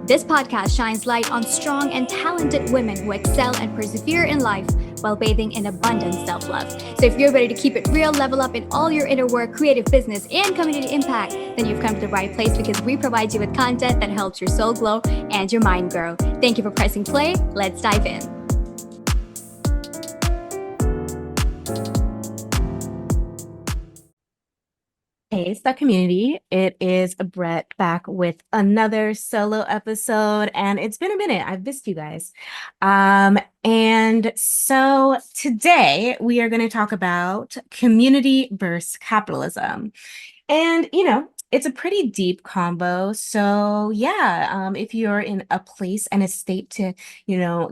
This podcast shines light on strong and talented women who excel and persevere in life while bathing in abundant self love. So, if you're ready to keep it real, level up in all your inner work, creative business, and community impact, then you've come to the right place because we provide you with content that helps your soul glow and your mind grow. Thank you for pressing play. Let's dive in. Hey, STUK community. It is Brette back with another solo episode, and it's been a minute. I've missed you guys. And so today we are going to talk about community versus capitalism. And, it's a pretty deep combo. So yeah, if you're in a place and a state to,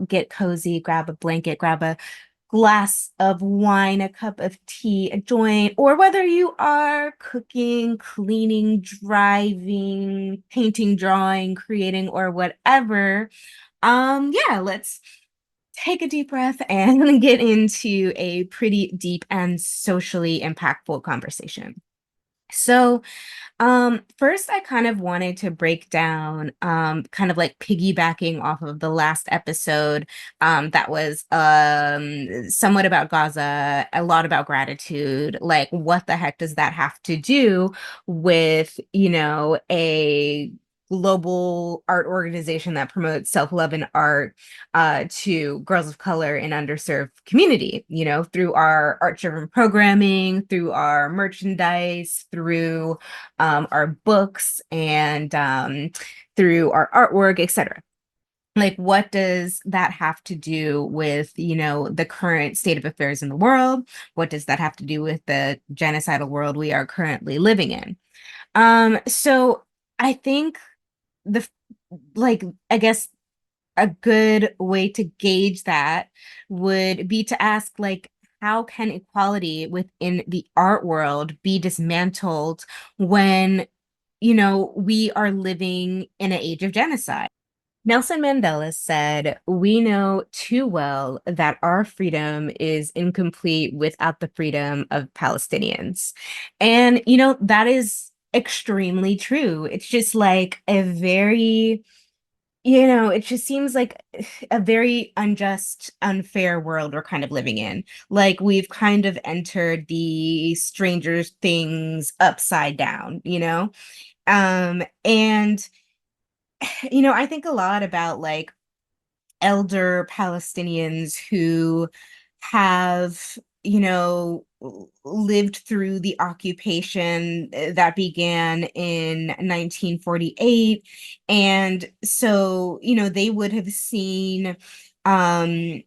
get cozy, grab a blanket, grab a glass of wine, a cup of tea, a joint, or whether you are cooking, cleaning, driving, painting, drawing, creating, or whatever, yeah, let's take a deep breath and get into a pretty deep and socially impactful conversation. So, first, I kind of wanted to break down, kind of like piggybacking off of the last episode, that was somewhat about Gaza, a lot about gratitude. Like, what the heck does that have to do with, a global art organization that promotes self-love and art to girls of color in underserved community, through our art-driven programming, through our merchandise, through our books, and through our artwork, etc. Like, what does that have to do with, the current state of affairs in the world? What does that have to do with the genocidal world we are currently living in? So I think the like I guess a good way to gauge that would be to ask, like, how can equality within the art world be dismantled when, we are living in an age of genocide? Nelson Mandela said, "We know too well that our freedom is incomplete without the freedom of Palestinians." And, that is extremely true. It's just like a very, it just seems like a very unjust, unfair world we're kind of living in. Like, we've kind of entered the Stranger Things upside down, and I think a lot about, like, elder Palestinians who have, lived through the occupation that began in 1948. And so, they would have seen um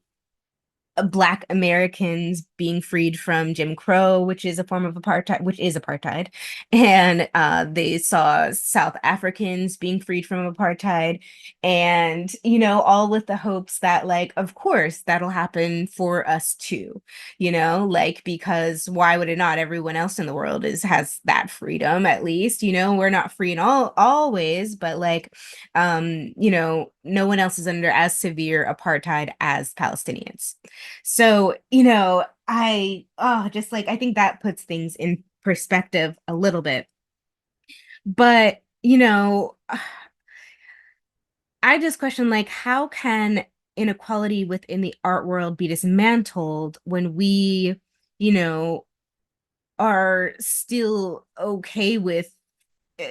Black Americans being freed from Jim Crow, which is a form of apartheid, which is apartheid. And they saw South Africans being freed from apartheid. And, all with the hopes that, like, of course, that'll happen for us too, like, because why would it not? Everyone else in the world has that freedom, at least, we're not free in all ways, but, like, no one else is under as severe apartheid as Palestinians. So, just like, I think that puts things in perspective a little bit. But, I just question, like, how can inequality within the art world be dismantled when we, you know, are still okay with uh,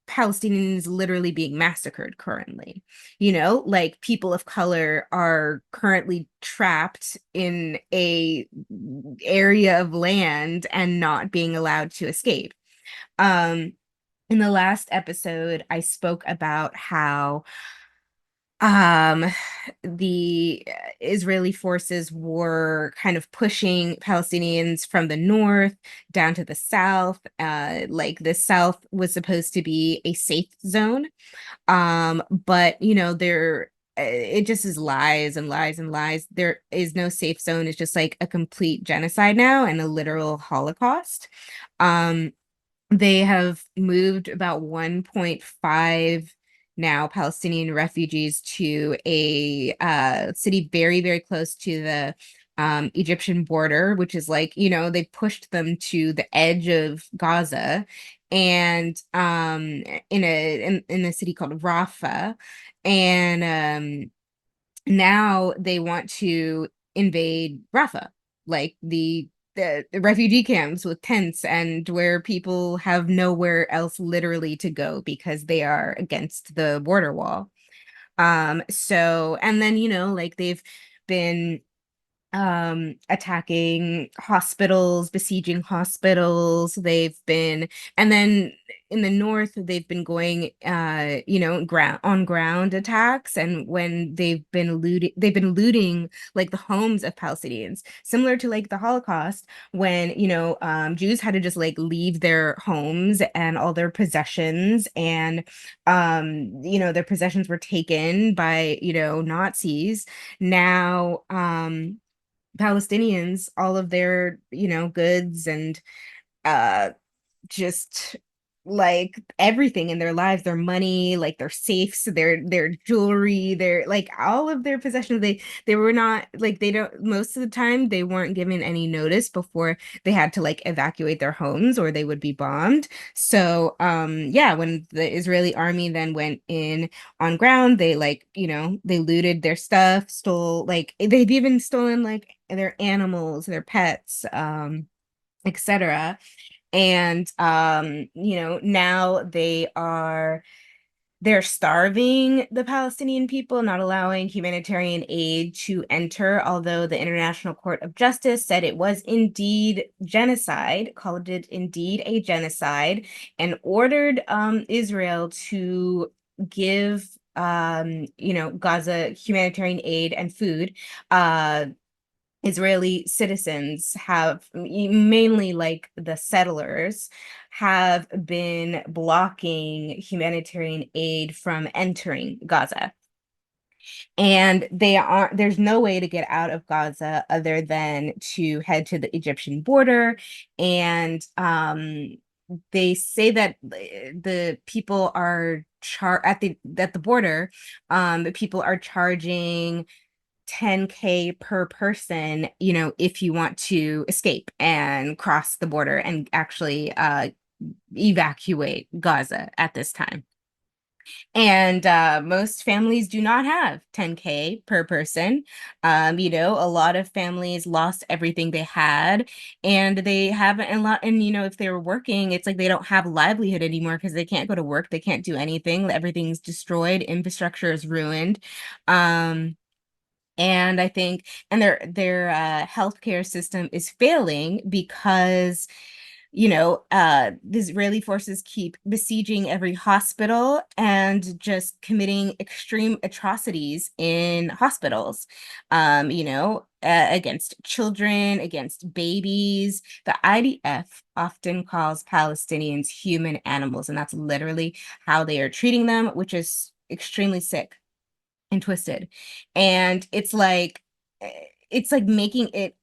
Palestinians literally being massacred currently. Like, people of color are currently trapped in a area of land and not being allowed to escape. Um, in the last episode, I spoke about how um the Israeli forces were kind of pushing Palestinians from the north down to the south. Like, the south was supposed to be a safe zone, but there it just is lies and lies and lies. There is no safe zone. It's just like a complete genocide now and a literal Holocaust. um they have moved about 1.5 now Palestinian refugees to a city very, very close to the Egyptian border, which is like, they pushed them to the edge of Gaza. and in a city called Rafah, and now they want to invade Rafah, like the refugee camps with tents, and where people have nowhere else literally to go because they are against the border wall. So, and then, like they've been attacking hospitals, besieging hospitals. They've been, and then in the north they've been going ground attacks, and when they've been looting like the homes of Palestinians, similar to like the Holocaust, when Jews had to just like leave their homes and all their possessions, and their possessions were taken by Nazis. Now Palestinians, all of their, goods and uh just like everything in their lives, their money, like their safes, their jewelry, their like all of their possessions, they were not like they don't most of the time they weren't given any notice before they had to like evacuate their homes or they would be bombed. So yeah, when the Israeli army then went in on ground, they like, they looted their stuff, stole like they've even stolen like their animals, their pets, etc. And now they're starving the Palestinian people, not allowing humanitarian aid to enter, although the International Court of Justice said it was indeed genocide, called it indeed a genocide, and ordered Israel to give Gaza humanitarian aid and food. Israeli citizens have, mainly like the settlers, have been blocking humanitarian aid from entering Gaza. And there's no way to get out of Gaza other than to head to the Egyptian border. And they say that the people are at the border, the people are charging 10K per person, if you want to escape and cross the border and actually evacuate Gaza at this time. And most families do not have 10K per person. A lot of families lost everything they had, and they haven't a lot. And if they were working, it's like they don't have livelihood anymore because they can't go to work, they can't do anything. Everything's destroyed, infrastructure is ruined. And I think, and their healthcare system is failing because the Israeli forces keep besieging every hospital and just committing extreme atrocities in hospitals, against children, against babies. The IDF often calls Palestinians human animals, and that's literally how they are treating them, which is extremely sick and twisted. And it's like making it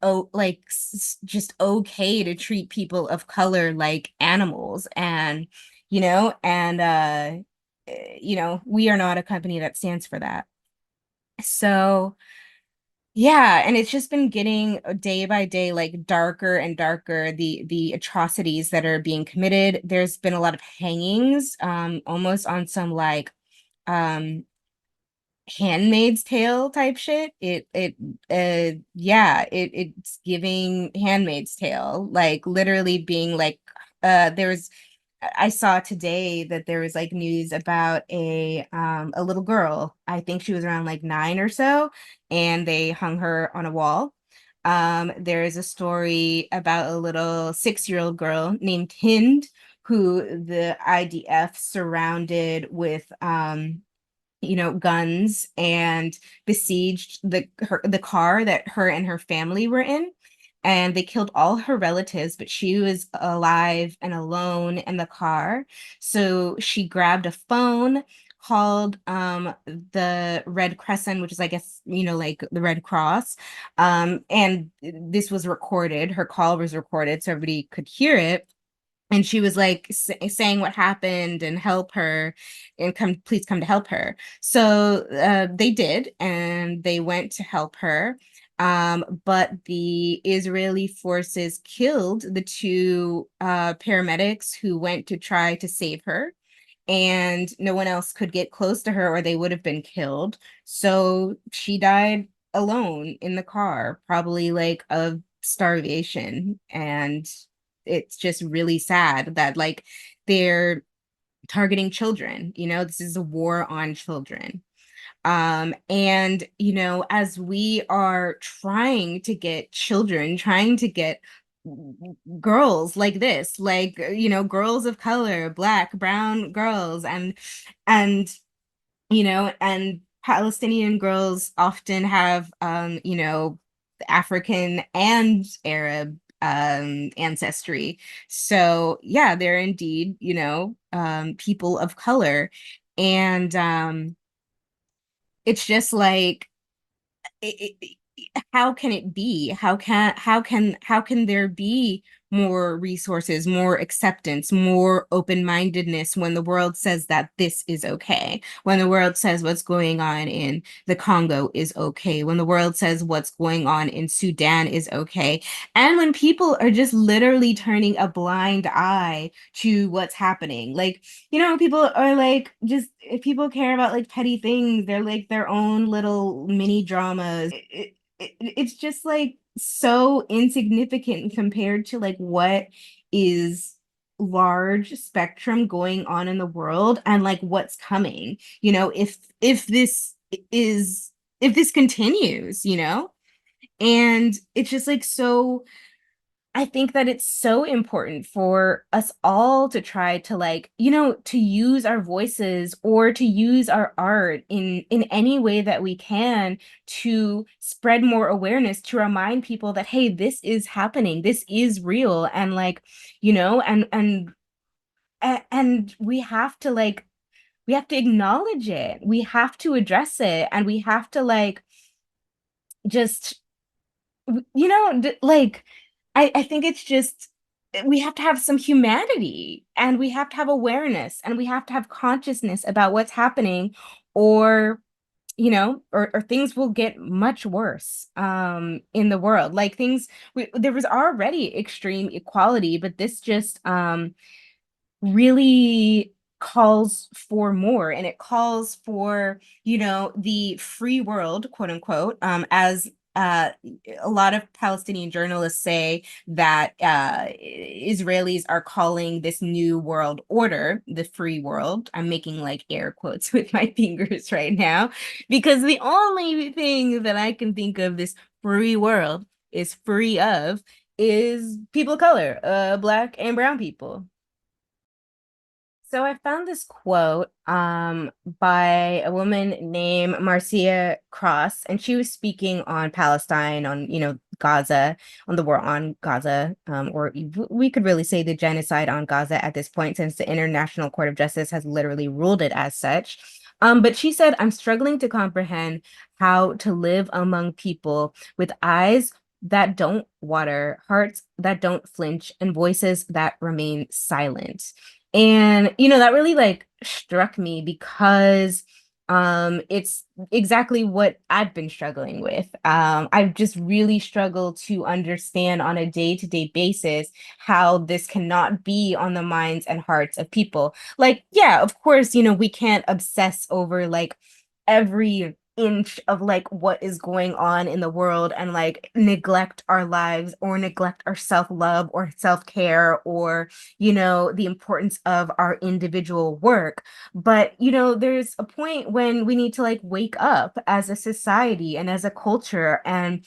just okay to treat people of color like animals. And we are not a company that stands for that. So yeah, and it's just been getting day by day like darker and darker, the atrocities that are being committed. There's been a lot of hangings, almost on some like um Handmaid's Tale type shit. It's giving Handmaid's Tale, like literally being like there was I saw today that there was like news about a little girl. I think she was around like 9 or so, and they hung her on a wall. There is a story about a little 6-year-old girl named Hind, who the IDF surrounded with guns, and besieged the car that her and her family were in. And they killed all her relatives, but she was alive and alone in the car. So she grabbed a phone, called the Red Crescent, which is, I guess, like the Red Cross. And this was recorded. Her call was recorded so everybody could hear it. And she was like saying what happened and help her, and please come to help her. So they did, and they went to help her. But the Israeli forces killed the two paramedics who went to try to save her, and no one else could get close to her or they would have been killed. So she died alone in the car, probably like of starvation. And it's just really sad that like they're targeting children. This is a war on children. And as we are trying to get children, trying to get girls like this, like girls of color, black, brown girls, and and Palestinian girls often have African and Arab ancestry. So yeah, they're indeed people of color. And it's just like how can it be? How can there be more resources, more acceptance, more open-mindedness when the world says that this is okay, when the world says what's going on in the Congo is okay, when the world says what's going on in Sudan is okay, and when people are just literally turning a blind eye to what's happening. Like, people are like, just if people care about like petty things, they're like their own little mini dramas. It's just like so insignificant compared to like what is large spectrum going on in the world and like what's coming, is if this continues, and it's just like so I think that it's so important for us all to try to like, to use our voices or to use our art in any way that we can to spread more awareness, to remind people that, hey, this is happening, this is real, and like, and we have to acknowledge it, we have to address it, and we have to like just like I think it's just we have to have some humanity, and we have to have awareness, and we have to have consciousness about what's happening, or or things will get much worse in the world. Like there was already extreme equality, but this just really calls for more, and it calls for the free world, quote unquote, as uh a lot of Palestinian journalists say that Israelis are calling this new world order the free world. I'm making like air quotes with my fingers right now, because the only thing that I can think of this free world is free of is people of color, black and brown people. So I found this quote by a woman named Marcia Cross, and she was speaking on Palestine, on Gaza, on the war on Gaza, or we could really say the genocide on Gaza at this point, since the International Court of Justice has literally ruled it as such. But she said, "I'm struggling to comprehend how to live among people with eyes that don't water, hearts that don't flinch, and voices that remain silent." And that really like struck me, because it's exactly what I've been struggling with. I've just really struggled to understand on a day-to-day basis how this cannot be on the minds and hearts of people. Like, yeah, of course, we can't obsess over like every inch of like what is going on in the world and like neglect our lives or neglect our self-love or self-care, or the importance of our individual work. But there's a point when we need to like wake up as a society and as a culture and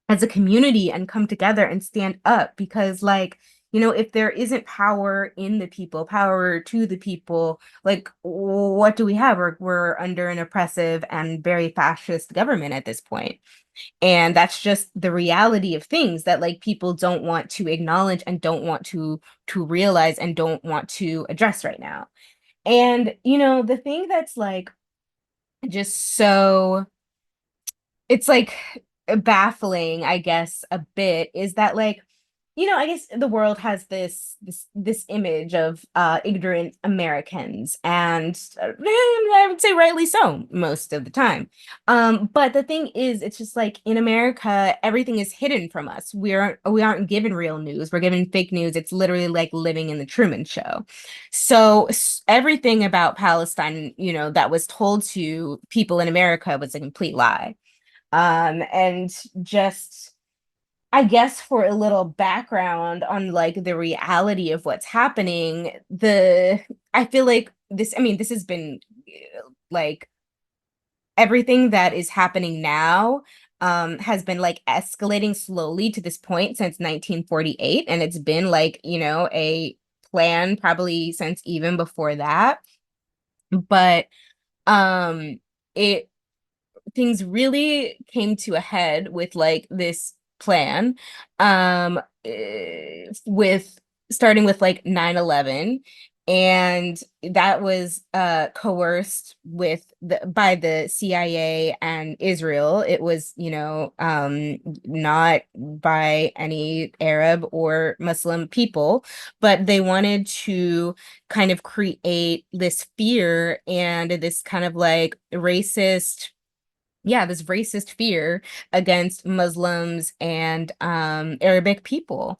as a community and come together and stand up, because like if there isn't power in the people, power to the people, like what do we have? We're under an oppressive and very fascist government at this point. And that's just the reality of things that like people don't want to acknowledge and don't want to realize and don't want to address right now. And the thing that's like just so it's like baffling, I guess, a bit, is that like I guess the world has this image of ignorant Americans, and I would say rightly so most of the time. But the thing is, it's just like in America, everything is hidden from us. We aren't given real news. We're given fake news. It's literally like living in the Truman Show. So everything about Palestine, that was told to people in America was a complete lie. And just I guess for a little background on like the reality of what's happening, I feel like this has been like everything that is happening now has been like escalating slowly to this point since 1948, and it's been like, a plan probably since even before that. But it things really came to a head with like this plan with starting with like 9/11, and that was coerced by the CIA and Israel. It was, not by any Arab or Muslim people, but they wanted to kind of create this fear and this kind of like this racist fear against Muslims and Arabic people.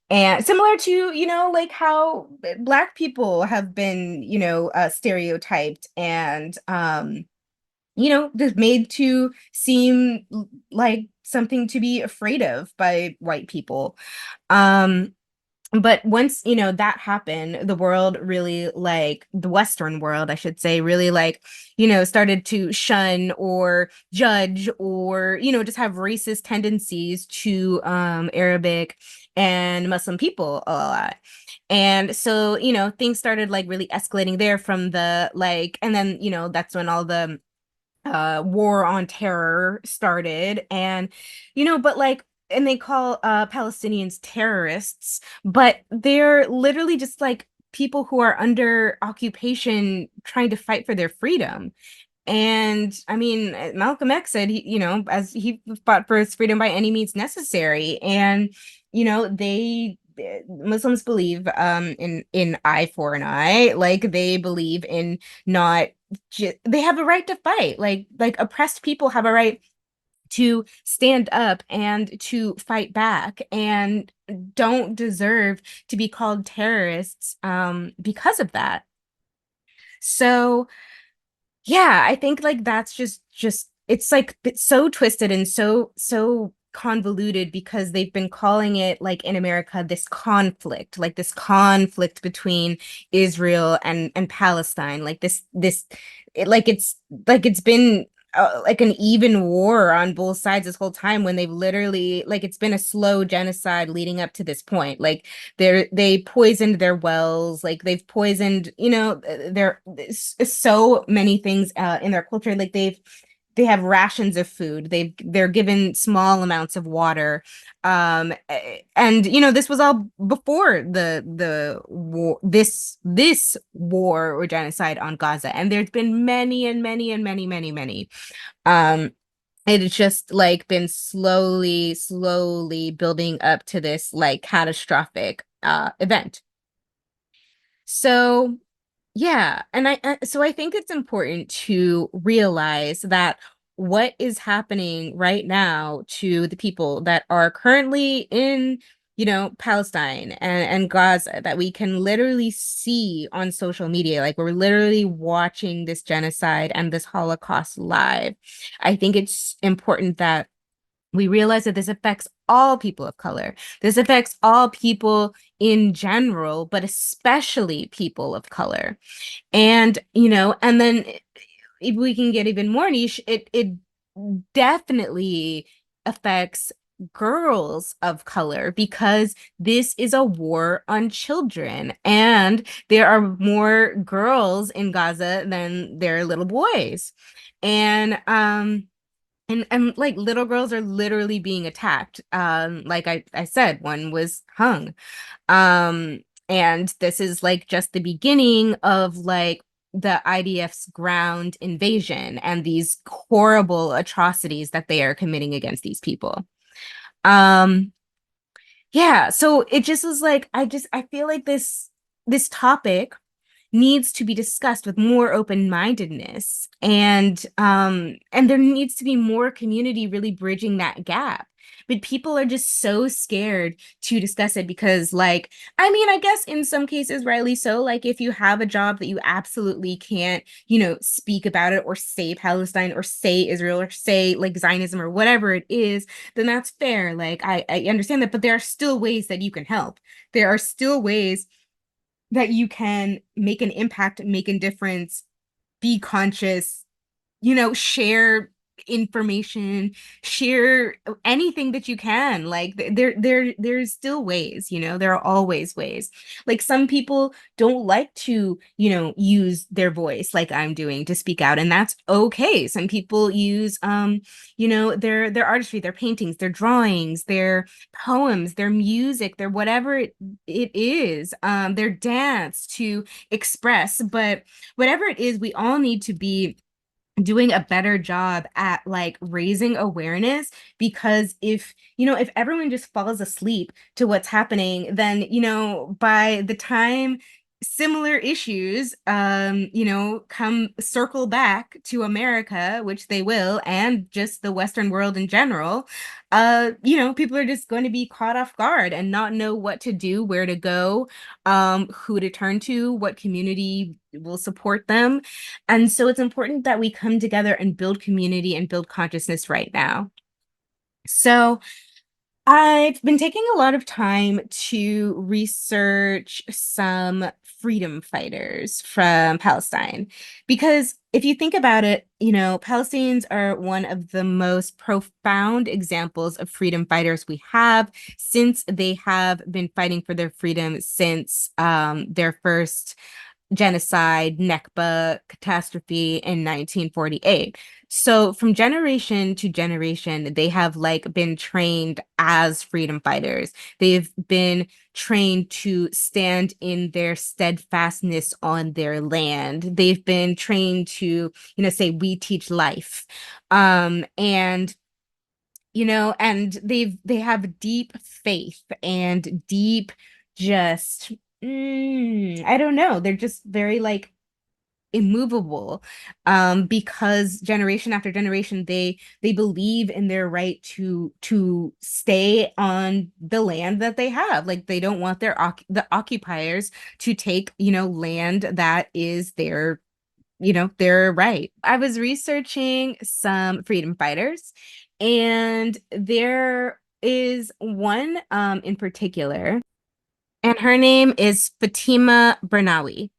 And similar to, like how Black people have been, stereotyped and, just made to seem like something to be afraid of by white people. Um, but once, that happened, the world really, like the Western world, I should say, really like, started to shun or judge or, just have racist tendencies to Arabic and Muslim people a lot. And so, things started like really escalating there from the like, and then, that's when all the war on terror started. And but like, and they call Palestinians terrorists, but they're literally just like people who are under occupation trying to fight for their freedom. And I mean, Malcolm X said, as he fought for his freedom by any means necessary. And, Muslims believe in eye for an eye. Like they believe in not they have a right to fight. Like oppressed people have a right to stand up and to fight back and don't deserve to be called terrorists because of that. So yeah, I think like that's just it's like it's so twisted and so convoluted because they've been calling it like in America this conflict between Israel and Palestine, like it's been like an even war on both sides this whole time when they've literally like it's been a slow genocide leading up to this point. Like they poisoned their wells, like they've poisoned, their so many things in their culture. Like they have rations of food. They're given small amounts of water. And this was all before the war, this war or genocide on Gaza. And there's been many and many and many, many, many. Um, it's just like been slowly building up to this like catastrophic event. So yeah, and so I think it's important to realize that what is happening right now to the people that are currently in, Palestine and Gaza, that we can literally see on social media, like we're literally watching this genocide and this Holocaust live. I think it's important that we realize that this affects all people of color. This affects all people in general, but especially people of color. And, and then if we can get even more niche, it definitely affects girls of color because this is a war on children, and there are more girls in Gaza than there are little boys. And and like little girls are literally being attacked. Like I said, one was hung. Um, and this is like just the beginning of like the IDF's ground invasion and these horrible atrocities that they are committing against these people. Um, Yeah, so it just was like I feel like this topic needs to be discussed with more open-mindedness, and there needs to be more community really bridging that gap. But people are just so scared to discuss it because, like, I mean, I guess in some cases, rightly so, like if you have a job that you absolutely can't, speak about it or say Palestine or say Israel or say like Zionism or whatever it is, then that's fair. Like I understand that, but there are still ways that you can help. There are still ways that you can make an impact, make a difference, be conscious, share information, share anything that you can. Like there's still ways, there are always ways. Like some people don't like to, use their voice like I'm doing to speak out, and that's okay. Some people use their artistry, their paintings, their drawings, their poems, their music, their whatever it is, their dance to express. But whatever it is, we all need to be doing a better job at like raising awareness, because if everyone just falls asleep to what's happening, then by the time similar issues come circle back to America, which they will, and just the Western world in general, people are just going to be caught off guard and not know what to do, where to go, who to turn to, what community will support them. And so it's important that we come together and build community and build consciousness right now. So I've been taking a lot of time to research some freedom fighters from Palestine, because if you think about it, Palestinians are one of the most profound examples of freedom fighters we have, since they have been fighting for their freedom since their first genocide, Nakba catastrophe in 1948. So from generation to generation, they have like been trained as freedom fighters. They've been trained to stand in their steadfastness on their land. They've been trained to, say, we teach life. And they have deep faith and deep just I don't know. They're just very like immovable, because generation after generation they believe in their right to stay on the land that they have. Like they don't want the occupiers to take land that is their right. I was researching some freedom fighters, and there is one in particular, and her name is Fatima Bernawi.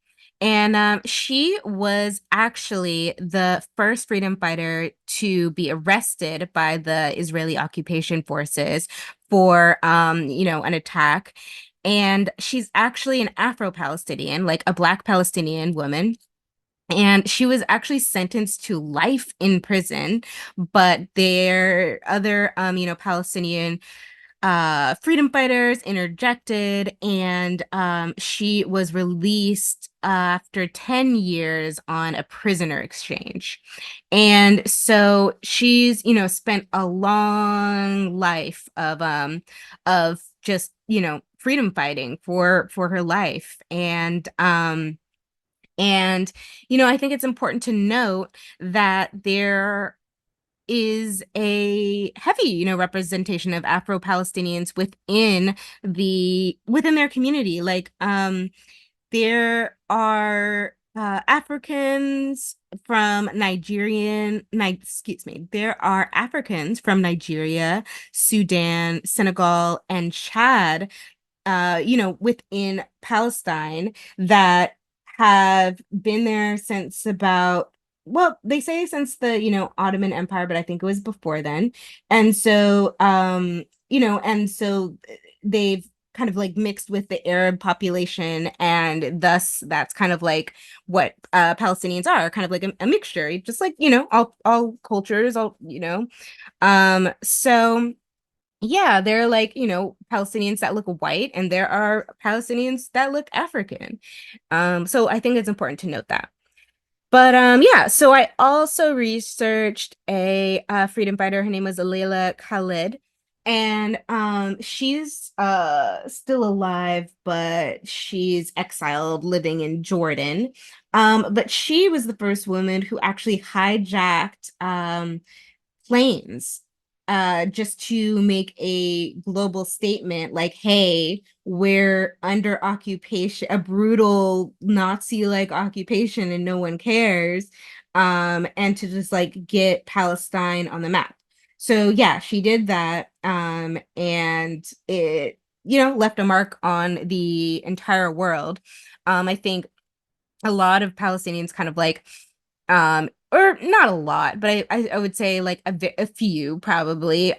And she was actually the first freedom fighter to be arrested by the Israeli occupation forces for, an attack. And she's actually an Afro-Palestinian, like a Black Palestinian woman. And she was actually sentenced to life in prison, but there other Palestinian freedom fighters interjected, and she was released after 10 years on a prisoner exchange. And so she's spent a long life of just freedom fighting for her life. And I think it's important to note that there is a heavy, representation of Afro-Palestinians within their community. Like, there are Africans from excuse me, there are Africans from Nigeria, Sudan, Senegal, and Chad, within Palestine that have been there since about, well, they say since the, Ottoman Empire, but I think it was before then. And so, they've kind of like mixed with the Arab population, and thus that's kind of like what Palestinians are, kind of like a mixture, just like, all cultures, so yeah, there are like, Palestinians that look white, and there are Palestinians that look African. So I think it's important to note that. But yeah, so I also researched a freedom fighter. Her name was Alayla Khalid. And she's still alive, but she's exiled living in Jordan. But she was the first woman who actually hijacked planes just to make a global statement like, hey, we're under occupation, a brutal Nazi-like occupation, and no one cares. And to just like get Palestine on the map. So yeah, she did that. And it, left a mark on the entire world. I think a lot of Palestinians kind of like or not a lot, but I would say like a few probably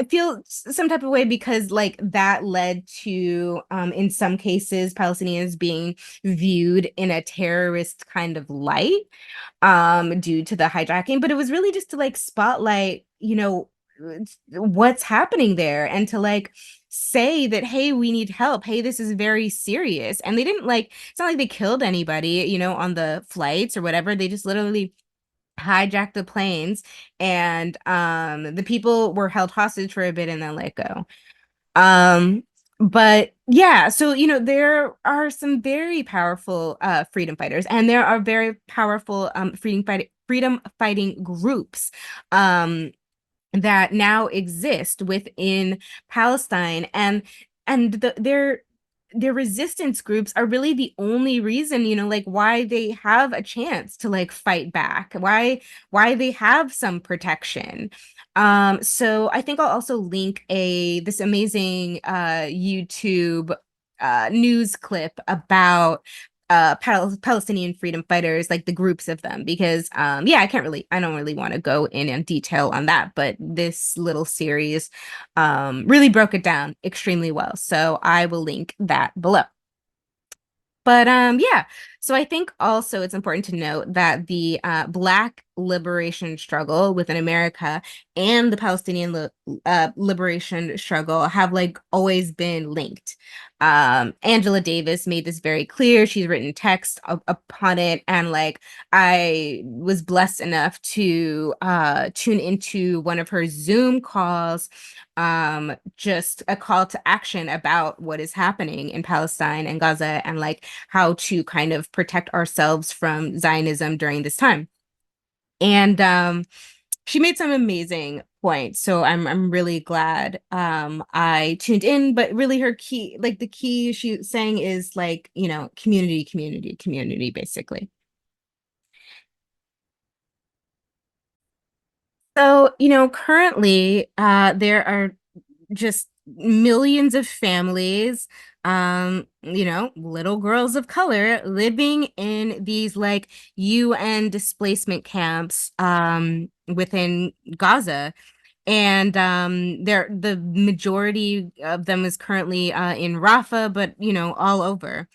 feel some type of way because like that led to in some cases Palestinians being viewed in a terrorist kind of light due to the hijacking, but it was really just to like spotlight, what's happening there and to like say that, hey, we need help. Hey, this is very serious. And they didn't like, it's not like they killed anybody, on the flights or whatever. They just literally hijacked the planes and the people were held hostage for a bit and then let go. Um, but yeah, so there are some very powerful freedom fighters, and there are very powerful freedom fighting groups that now exist within Palestine, and their resistance groups are really the only reason, like why they have a chance to like fight back, why they have some protection. So I think I'll also link this amazing YouTube news clip about Palestinian freedom fighters, like the groups of them, because yeah, I don't really want to go in detail on that, but this little series really broke it down extremely well. So I will link that below. But yeah, so I think also it's important to note that the Black liberation struggle within America and the Palestinian liberation struggle have like always been linked. Angela Davis made this very clear. She's written text upon it, and like I was blessed enough to tune into one of her Zoom calls, just a call to action about what is happening in Palestine and Gaza and like how to kind of protect ourselves from Zionism during this time. And she made some amazing points. So I'm really glad I tuned in, but really her key, like the key she's saying is like, community, community, community, basically. So, currently there are just millions of families, little girls of color living in these like UN displacement camps within Gaza. And the majority of them is currently in Rafah, but all over.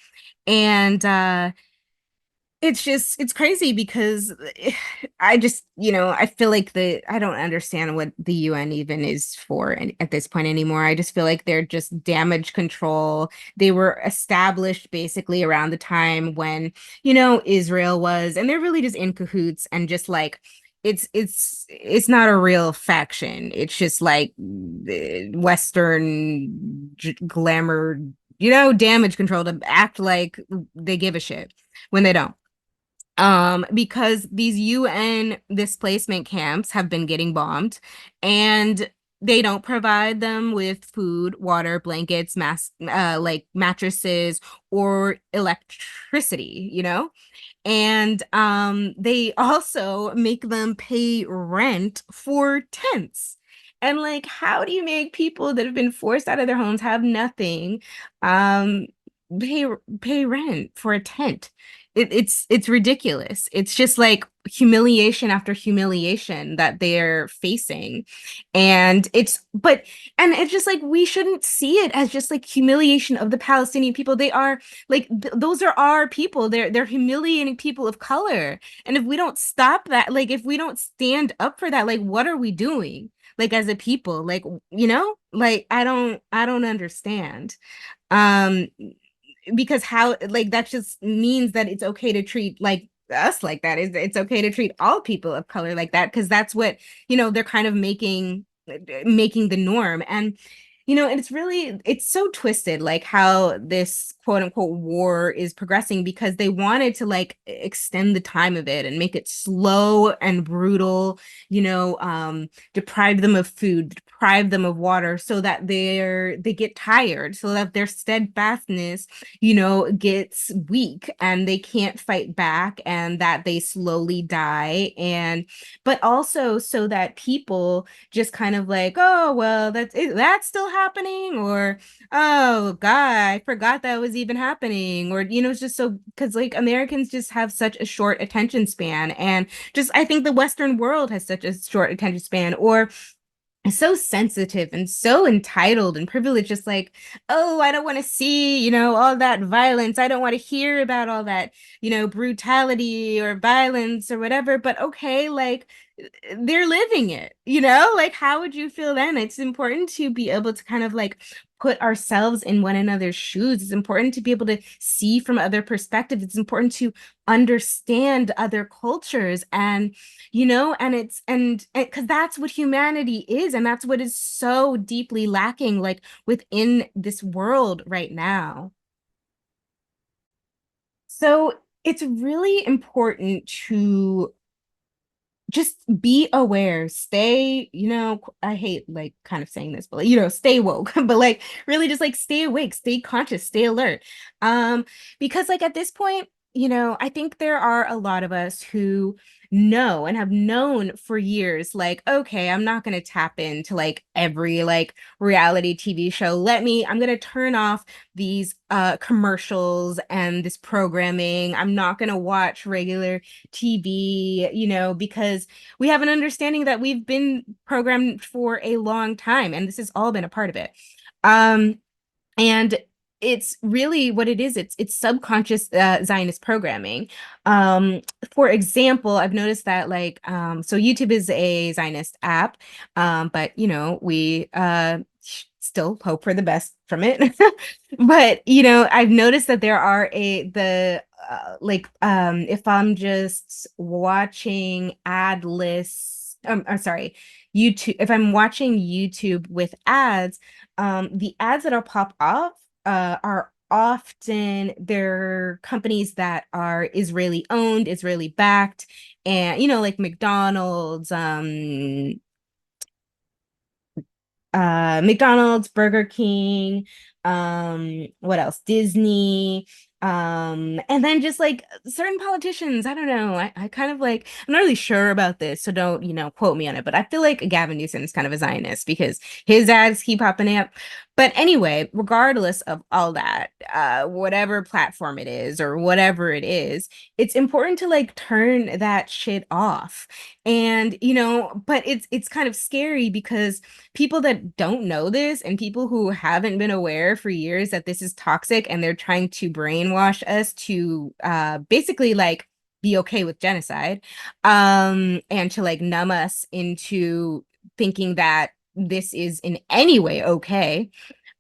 And it's crazy because I just, I feel like I don't understand what the UN even is for at this point anymore. I just feel like they're just damage control. They were established basically around the time when, Israel was, and they're really just in cahoots and just like it's not a real faction. It's just like Western glamour, damage control to act like they give a shit when they don't. Because these UN displacement camps have been getting bombed and they don't provide them with food, water, blankets, like mattresses or electricity, And they also make them pay rent for tents. And like, how do you make people that have been forced out of their homes have nothing, um, pay pay rent for a tent? It's ridiculous. It's just like humiliation after humiliation that they're facing. And it's just like we shouldn't see it as just like humiliation of the Palestinian people. They are like those are our people. They're humiliating people of color. And if we don't stop that, like if we don't stand up for that, like what are we doing? Like as a people, like like I don't understand. Um because how like that just means that it's okay to treat like us like that. It's okay to treat all people of color like that because that's what they're kind of making making the norm. And and it's so twisted, like how this quote unquote war is progressing, because they wanted to like extend the time of it and make it slow and brutal, deprive them of food, deprive them of water, so that they get tired, so that their steadfastness, gets weak and they can't fight back, and that they slowly die. And but also so that people just kind of like, oh, well, that's still happening, or oh God, I forgot that was even happening, or it's just so, because like Americans just have such a short attention span, and just I think the Western world has such a short attention span, or so sensitive and so entitled and privileged, just like, oh, I don't want to see, all that violence. I don't want to hear about all that, brutality or violence or whatever. But okay, like they're living it, like how would you feel then? It's important to be able to kind of like put ourselves in one another's shoes. It's important to be able to see from other perspectives. It's important to understand other cultures, and and it's and because that's what humanity is, and that's what is so deeply lacking, like within this world right now. So it's really important to just be aware, stay, I hate like kind of saying this, but like, stay woke, but like really just like stay awake, stay conscious, stay alert. Because like at this point, I think there are a lot of us who know and have known for years, like, okay, I'm not going to tap into like every like reality TV show. I'm going to turn off these commercials and this programming. I'm not going to watch regular TV, because we have an understanding that we've been programmed for a long time, and this has all been a part of it. And it's really what it is. It's subconscious Zionist programming. For example, I've noticed that like so YouTube is a Zionist app, but we still hope for the best from it. But I've noticed that there are if I'm just watching ad lists, I'm sorry, YouTube, if I'm watching YouTube with ads, the ads that'll pop up are often they're companies that are Israeli owned, Israeli backed, and like McDonald's, McDonald's, Burger King, what else? Disney, and then just like certain politicians. I don't know. I kind of like, I'm not really sure about this, so don't, quote me on it, but I feel like Gavin Newsom is kind of a Zionist because his ads keep popping up. But anyway, regardless of all that, whatever platform it is or whatever it is, it's important to like turn that shit off. And but it's kind of scary because people that don't know this, and people who haven't been aware for years that this is toxic, and they're trying to brainwash us to basically like be okay with genocide, and to like numb us into thinking that this is in any way okay.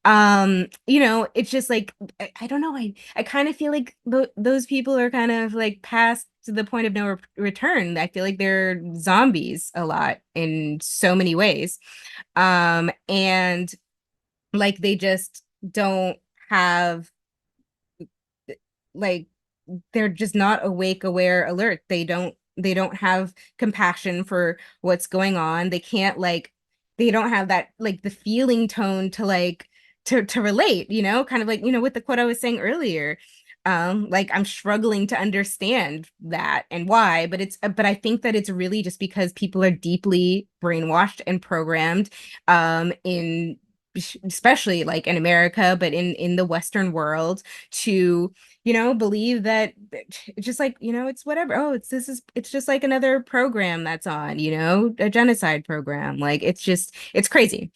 It's just like I don't know, I kind of feel like those people are kind of like past to the point of no return. I feel like they're zombies a lot in so many ways, and like they just don't have like they're just not awake, aware, alert. They don't have compassion for what's going on. They can't like they don't have that like the feeling tone to like to relate, kind of like, with the quote I was saying earlier. Like I'm struggling to understand that and why, but I think that it's really just because people are deeply brainwashed and programmed, in especially like in America, but in the Western world, to believe that it's just like, it's whatever. Oh, it's just like another program that's on, a genocide program. Like it's crazy.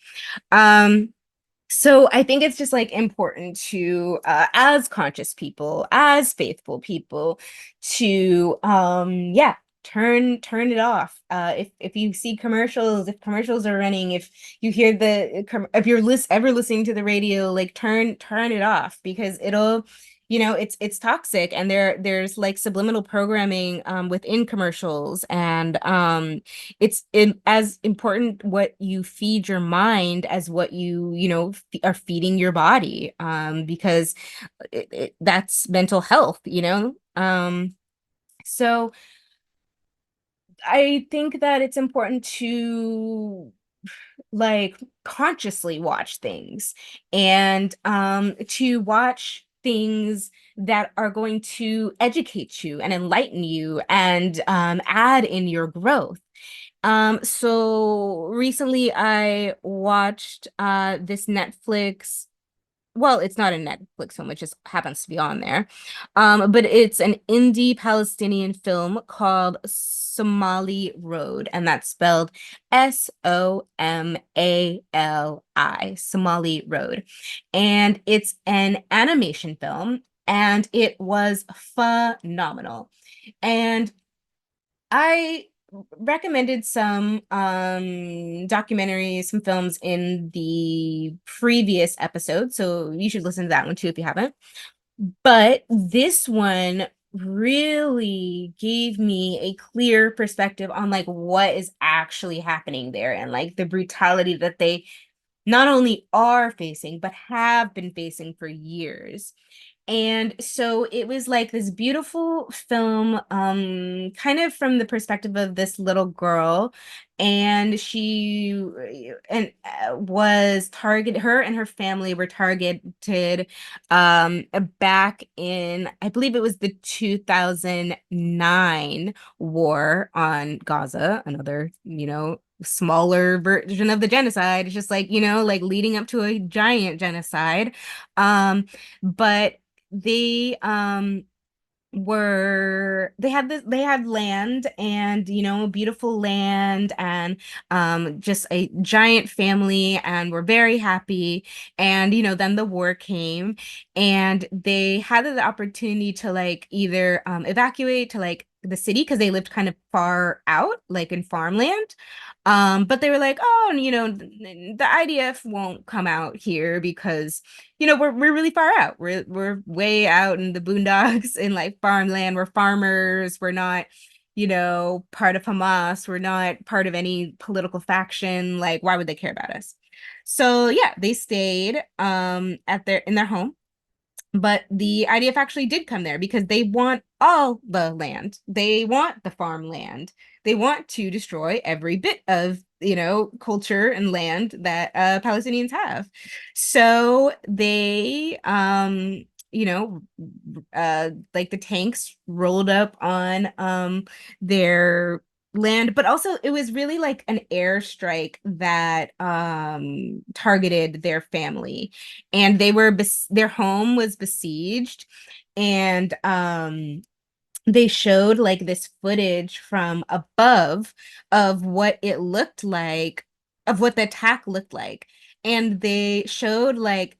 So I think it's just like important to, as conscious people, as faithful people, to yeah, turn it off. If you see commercials, if commercials are running, if you hear if you're ever listening to the radio, like turn it off, because it's toxic, and there's like subliminal programming within commercials, and as important what you feed your mind as what are feeding your body, because that's mental health, so I think that it's important to like consciously watch things, and to watch things that are going to educate you and enlighten you, and add in your growth. So recently I watched this Netflix, well, it's not a Netflix film, it just happens to be on there. But it's an indie Palestinian film called Somali Road, and that's spelled Somali, Somali Road. And it's an animation film, and it was phenomenal. And I recommended some documentaries, some films in the previous episode, so you should listen to that one too if you haven't. But this one really gave me a clear perspective on like what is actually happening there, and like the brutality that they not only are facing but have been facing for years. And so it was like this beautiful film, kind of from the perspective of this little girl. And was targeted, her and her family were targeted back in, I believe it was the 2009 war on Gaza, another, smaller version of the genocide. It's just like, like leading up to a giant genocide. But they they had land, and beautiful land, and just a giant family, and were very happy. And then the war came, and they had the opportunity to like either evacuate to like the city, because they lived kind of far out, like in farmland. But they were like, oh, the IDF won't come out here because we're really far out. We're way out in the boondocks in like farmland. We're farmers. We're not, part of Hamas. We're not part of any political faction. Like, why would they care about us? So yeah, they stayed in their home. But the IDF actually did come there because they want all the land. They want the farmland. They want to destroy every bit of, culture and land that Palestinians have. So they, you know, like the tanks rolled up on their land, but also it was really like an airstrike that targeted their family, and their home was besieged. And they showed like this footage from above of what it looked like, of what the attack looked like. And they showed like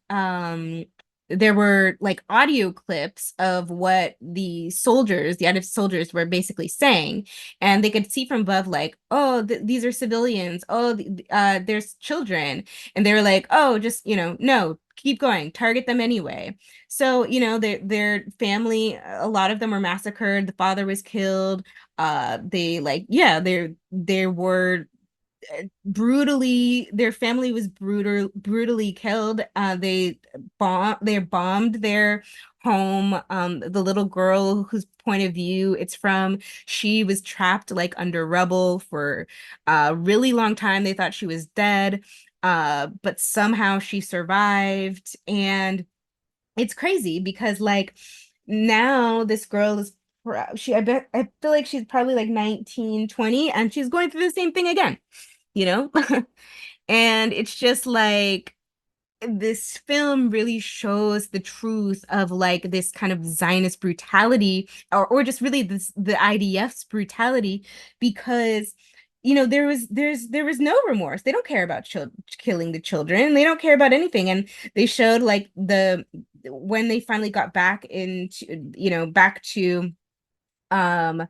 there were like audio clips of what the IDF soldiers were basically saying, and they could see from above like, oh, these are civilians, oh, there's children. And they were like, oh, just no, keep going, target them anyway. So, their family, a lot of them were massacred. The father was killed. They like, yeah, there were their family was brutally killed. They bombed their home. The little girl whose point of view it's from, she was trapped like under rubble for a really long time. They thought she was dead, but somehow she survived. And it's crazy because like now this girl is I feel like she's probably like 19, 20, and she's going through the same thing again, you know? And it's just like this film really shows the truth of like this kind of Zionist brutality, or just really the IDF's brutality, because there was no remorse. They don't care about killing the children. They don't care about anything. And they showed like when they finally got back into back to um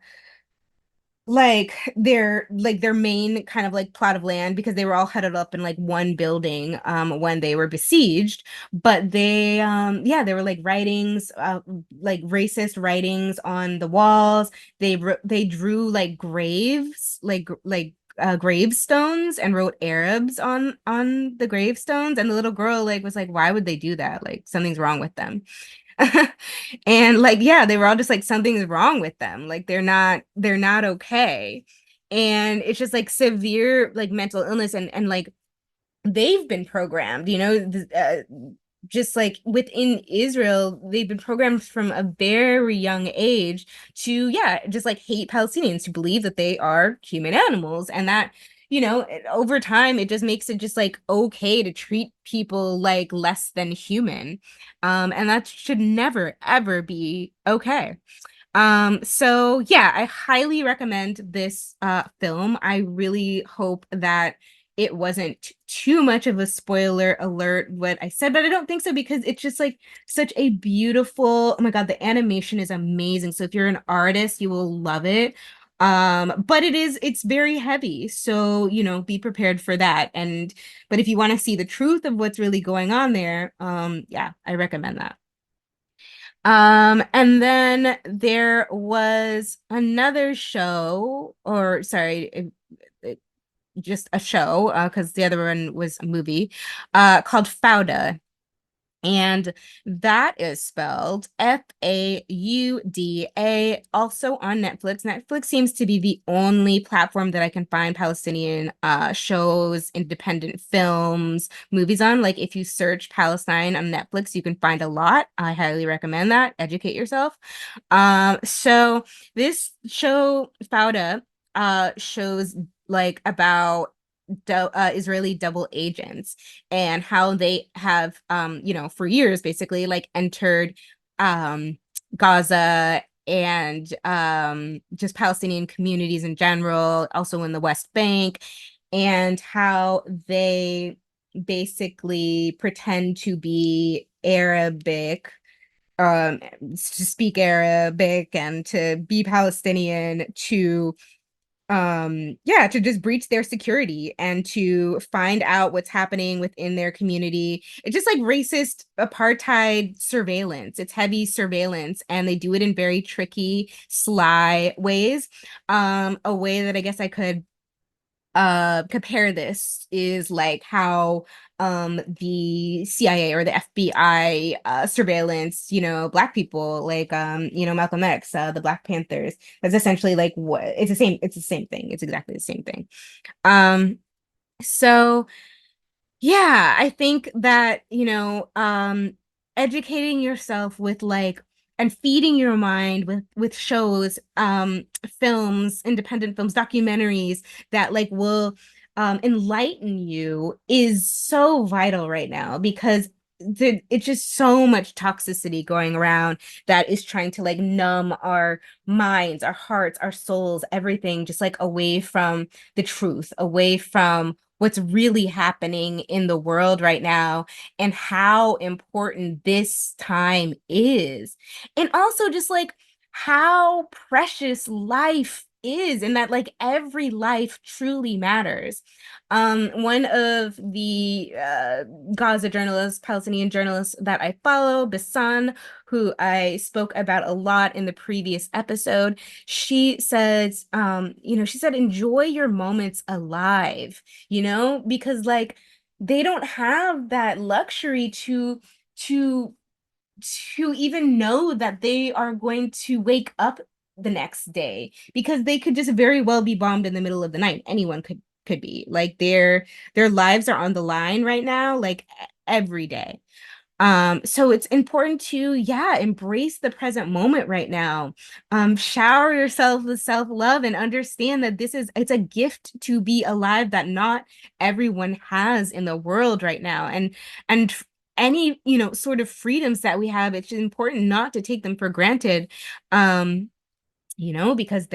their main kind of like plot of land, because they were all huddled up in like one building when they were besieged. But they were like writings, like racist writings on the walls. They drew like graves, gravestones, and wrote Arabs on the gravestones. And the little girl like was like, why would they do that? Like something's wrong with them. And like, yeah, they were all just like, something's wrong with them. Like they're not okay. And it's just like severe like mental illness, and like they've been programmed, just like within Israel, they've been programmed from a very young age to, yeah, just like hate Palestinians, to believe that they are human animals. And that, over time, it just makes it just like okay to treat people like less than human. And that should never, ever be okay. So yeah, I highly recommend this film. I really hope that it wasn't too much of a spoiler alert what I said, but I don't think so, because it's just like such a beautiful, oh my God, the animation is amazing. So if you're an artist, you will love it. But it's very heavy. So, be prepared for that. But if you want to see the truth of what's really going on there, yeah, I recommend that. And then there was another show, or sorry, just a show, because the other one was a movie, called Fauda. And that is spelled Fauda, also on Netflix. Netflix seems to be the only platform that I can find Palestinian shows, independent films, movies on. Like if you search Palestine on Netflix, you can find a lot. I highly recommend that. Educate yourself. So this show, Fauda, shows like about Israeli double agents, and how they have for years basically like entered Gaza, and just Palestinian communities in general, also in the West Bank, and how they basically pretend to be Arabic, to speak Arabic and to be Palestinian, to yeah, to just breach their security and to find out what's happening within their community. It's just like racist apartheid surveillance. It's heavy surveillance, and they do it in very tricky, sly ways. A way that I guess I could compare this is like how the CIA or the FBI surveillance, black people, like Malcolm X, the Black Panthers. That's essentially like what it's the same thing. It's exactly the same thing. Um so yeah, I think that, educating yourself with like, and feeding your mind with shows, films, independent films, documentaries that like will enlighten you is so vital right now, because it's just so much toxicity going around that is trying to like numb our minds, our hearts, our souls, everything, just like away from the truth, away from what's really happening in the world right now, and how important this time is. And also just like how precious life is, and that like every life truly matters. One of the Gaza journalists, Palestinian journalists that I follow, Basan, who I spoke about a lot in the previous episode, she says, she said, enjoy your moments alive, because like they don't have that luxury to to even know that they are going to wake up the next day, because they could just very well be bombed in the middle of the night. Anyone could be like, their lives are on the line right now, like every day. So it's important to, yeah, embrace the present moment right now. Shower yourself with self-love, and understand that it's a gift to be alive that not everyone has in the world right now. And any, sort of freedoms that we have, it's important not to take them for granted. Um, because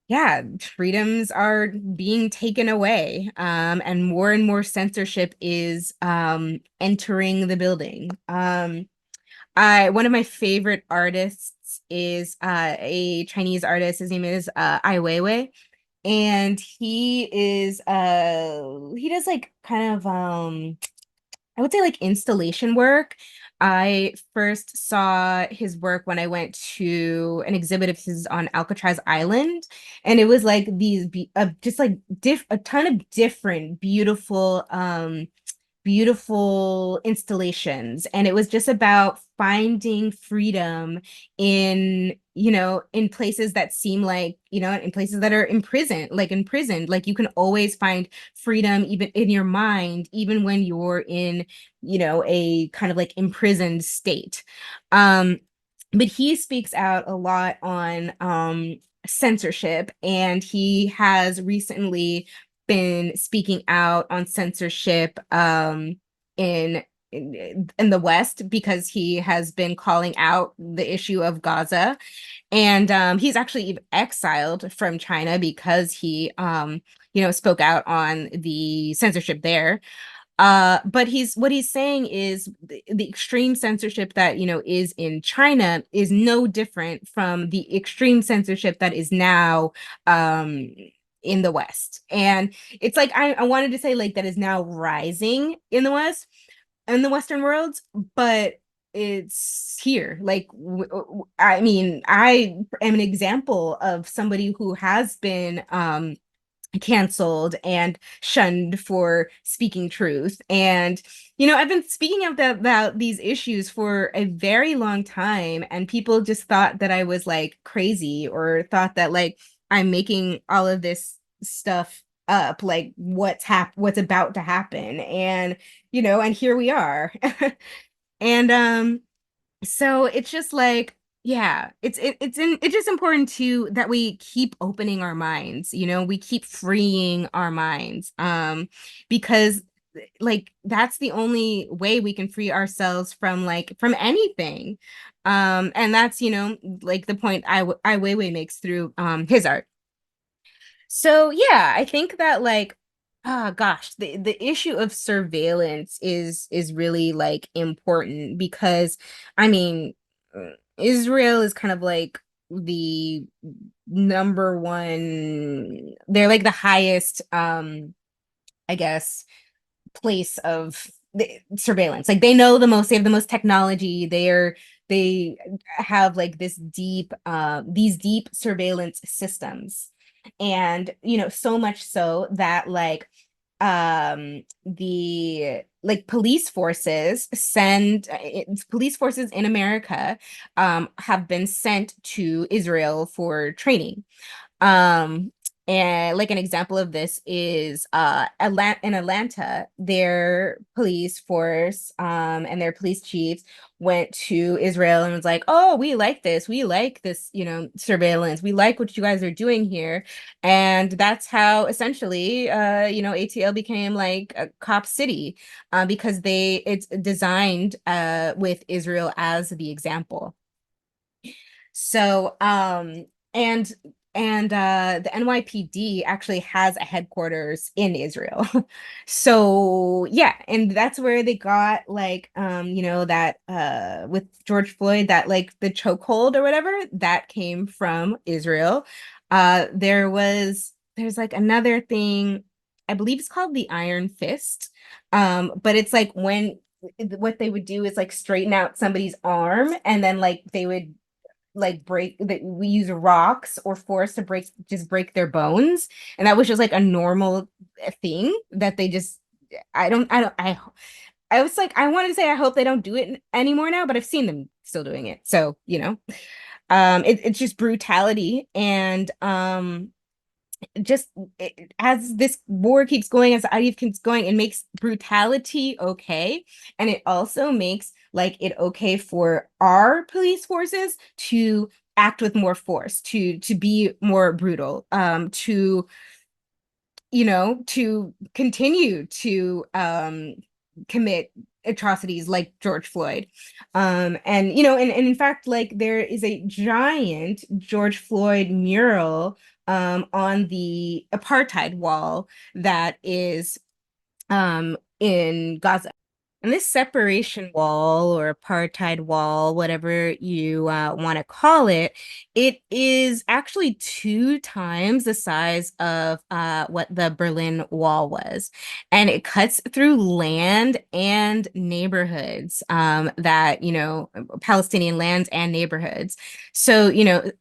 yeah, freedoms are being taken away, and more censorship is entering the building. I One of my favorite artists artist is a Chinese artist. His name is Ai Weiwei, and he does like kind of I would say like installation work. I first saw his work when I went to an exhibit of his on Alcatraz Island, and it was like just like a ton of different beautiful installations, and it was just about finding freedom in, in places that seem like, in places that are imprisoned. Like you can always find freedom even in your mind, even when you're in, a kind of like imprisoned state. But he speaks out a lot on censorship, and he has recently been speaking out on censorship in in the West, because he has been calling out the issue of Gaza, and he's actually exiled from China because he spoke out on the censorship there. But what he's saying is the extreme censorship that, is in China is no different from the extreme censorship that is now in the West. And it's like I wanted to say like that is now rising in the West, in the Western worlds, but it's here. Like, I mean, I am an example of somebody who has been canceled and shunned for speaking truth. And, I've been speaking about these issues for a very long time, and people just thought that I was like crazy, or thought that like I'm making all of this stuff up, like what's about to happen. And, and here we are. And so it's just like, yeah, it's just important to that we keep opening our minds, we keep freeing our minds, because like that's the only way we can free ourselves from anything. And that's, like the point Ai Weiwei makes through his art. So yeah, I think that like, oh gosh, the issue of surveillance is really like important, because I mean, Israel is kind of like the number one, they're like the highest I guess place of the surveillance. Like they know the most, they have the most technology. They have like these deep surveillance systems. And so much so that like the like police forces in America have been sent to Israel for training. um and like an example of this is in Atlanta, their police force and their police chiefs went to Israel and was like, "Oh, we like this. We like this, surveillance. We like what you guys are doing here." And that's how essentially ATL became like a cop city, because it's designed with Israel as the example. So, and the NYPD actually has a headquarters in Israel. So, yeah, and that's where they got like that with George Floyd, that like the chokehold or whatever, that came from Israel. There's like another thing, I believe it's called the Iron Fist. But it's like when what they would do is like straighten out somebody's arm, and then like they would like break that we use rocks or force to break their bones. And that was just like a normal thing that they just I was like, I wanted to say I hope they don't do it anymore now, but I've seen them still doing it. So it's just brutality. And just as this war keeps going, as the IDF keeps going, it makes brutality okay, and it also makes like it okay for our police forces to act with more force, to be more brutal, to continue to commit atrocities like George Floyd. And in fact, like there is a giant George Floyd mural on the apartheid wall that is in Gaza. And this separation wall or apartheid wall, whatever you want to call it, it is actually 2 times the size of what the Berlin Wall was. And it cuts through land and neighborhoods that, Palestinian lands and neighborhoods. So,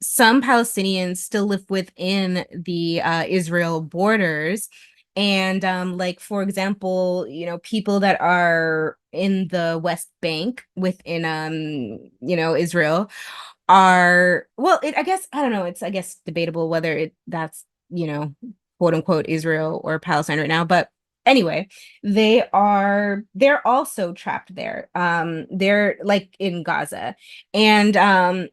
some Palestinians still live within the Israel borders, and like for example, people that are in the West Bank within Israel are, well, I guess I don't know, it's I guess debatable whether that's, you know, quote unquote Israel or Palestine right now, but anyway, they're also trapped there. They're like in Gaza. And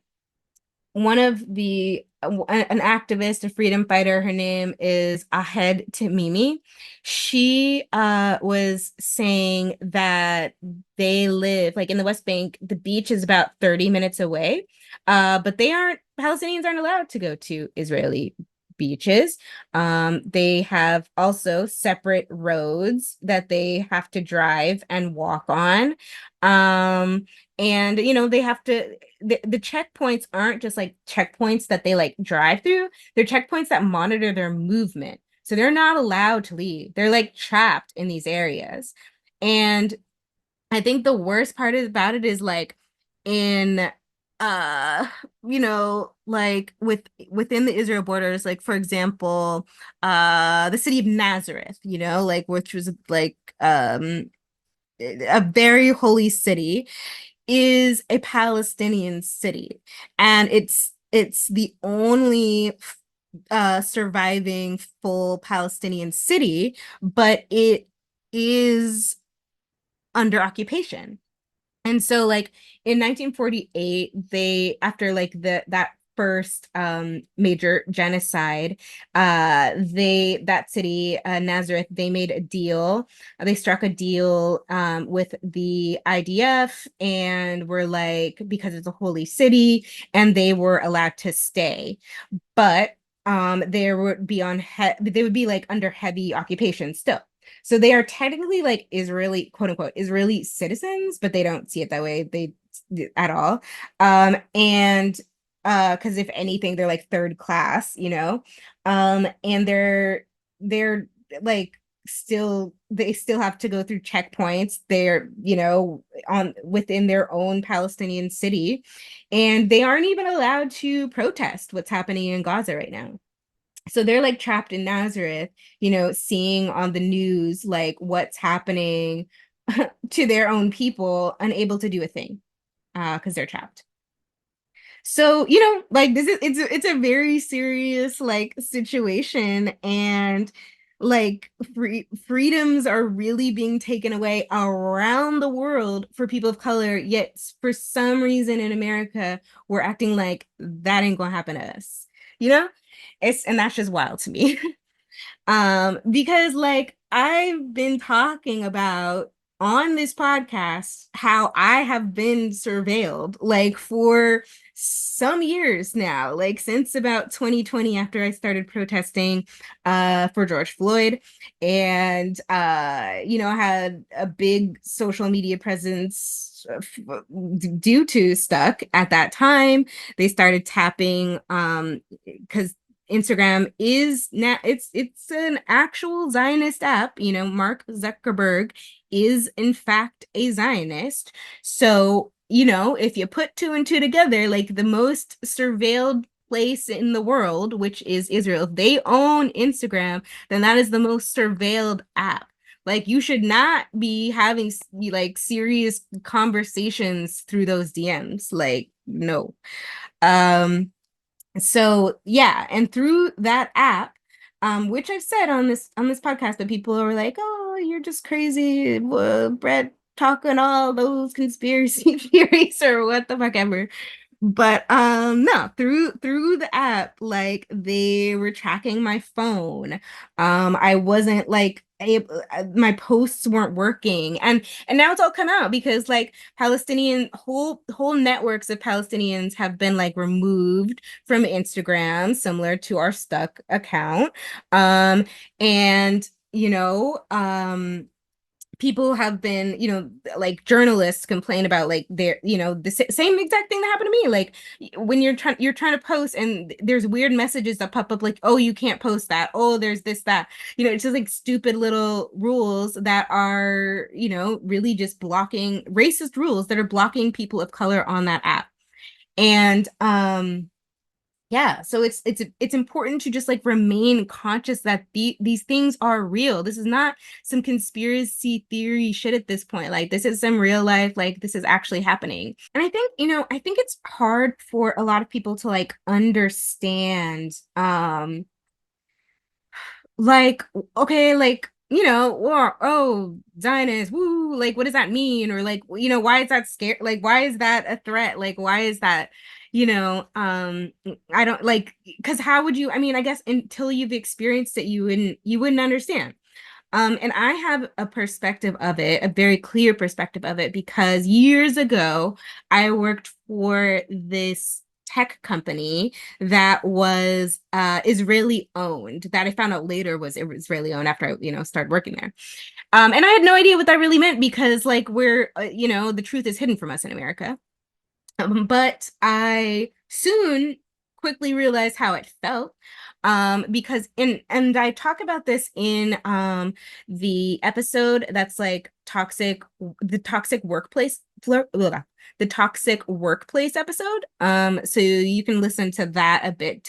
one of an activist, a freedom fighter, her name is Ahed Tamimi. She was saying that they live like in the West Bank. The beach is about 30 minutes away, but Palestinians aren't allowed to go to Israeli beaches. They have also separate roads that they have to drive and walk on. And they have to, the checkpoints aren't just like checkpoints that they like drive through. They're checkpoints that monitor their movement. So they're not allowed to leave. They're like trapped in these areas. And I think the worst part about it is like in like within the Israel borders, like for example, the city of Nazareth, like which was like a very holy city, is a Palestinian city, and it's the only surviving full Palestinian city, but it is under occupation. And so like in 1948, after like that first major genocide, that city, Nazareth, they made a deal. They struck a deal with the IDF, and were like, because it's a holy city, and they were allowed to stay. But there would be they would be like under heavy occupation still. So they are technically like Israeli, quote unquote, Israeli citizens, but they don't see it that way. They at all. And because if anything, they're like third class, and they're like they still have to go through checkpoints. They're, on within their own Palestinian city, and they aren't even allowed to protest what's happening in Gaza right now. So they're like trapped in Nazareth, seeing on the news like what's happening to their own people, unable to do a thing because they're trapped. So, like this is it's a very serious like situation, and like freedoms are really being taken away around the world for people of color, yet for some reason in America, we're acting like that ain't gonna happen to us. You know? And that's just wild to me. Because like I've been talking about on this podcast how I have been surveilled like for some years now, like since about 2020, after I started protesting for George Floyd, and I had a big social media presence due to STUK at that time. They started tapping because Instagram is now it's an actual Zionist app. Mark Zuckerberg is in fact a Zionist. So, if you put two and two together, like the most surveilled place in the world, which is Israel, if they own Instagram, then that is the most surveilled app. Like you should not be having like serious conversations through those DMs. Like, no. So yeah, and through that app, which I've said on this podcast, that people are like, "Oh, you're just crazy, Brett talking all those conspiracy theories or what the fuck ever." But no, through the app, like they were tracking my phone. I wasn't like my posts weren't working, and now it's all come out because like Palestinian whole networks of Palestinians have been like removed from Instagram, similar to our STUK account. And people have been, like journalists complain about like their, the same exact thing that happened to me. Like when you're trying to post and there's weird messages that pop up like, oh, you can't post that. Oh, there's this, that, it's just like stupid little rules that are, really just blocking racist rules that are blocking people of color on that app. And yeah, so it's important to just like remain conscious that these things are real. This is not some conspiracy theory shit at this point. Like this is some real life, like this is actually happening. And I think it's hard for a lot of people to like understand like okay, like or oh, Zionist, woo, like what does that mean? Or like, why is that scary? Like, why is that a threat? Like, why is that, I don't like, because how would you, I mean, I guess until you've experienced it, you wouldn't understand. And I have a perspective of it, a very clear perspective of it, because years ago, I worked for this tech company that was Israeli owned, that I found out later was Israeli owned after I, started working there. And I had no idea what that really meant because like we're, the truth is hidden from us in America. But I soon quickly realized how it felt. Because in and I talk about this in the episode that's like the toxic workplace the toxic workplace episode. So you can listen to that a bit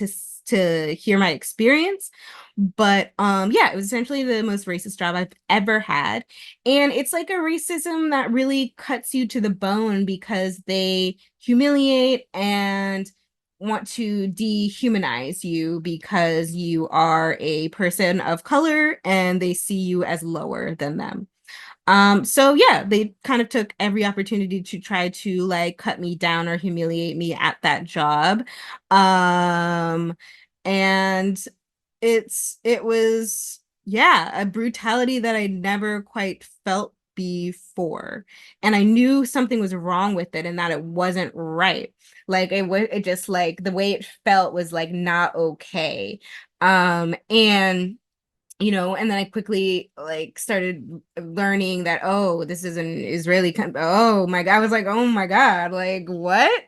to hear my experience. But yeah, it was essentially the most racist job I've ever had. And it's like a racism that really cuts you to the bone because they humiliate and want to dehumanize you because you are a person of color and they see you as lower than them. So yeah, they kind of took every opportunity to try to like cut me down or humiliate me at that job. And it was yeah, a brutality that I never quite felt before. And I knew something was wrong with it and that it wasn't right. Like it just like the way it felt was like not okay. And and then I quickly like started learning that, oh, this is an Israeli company. Oh my God. I was like, oh my God, like what?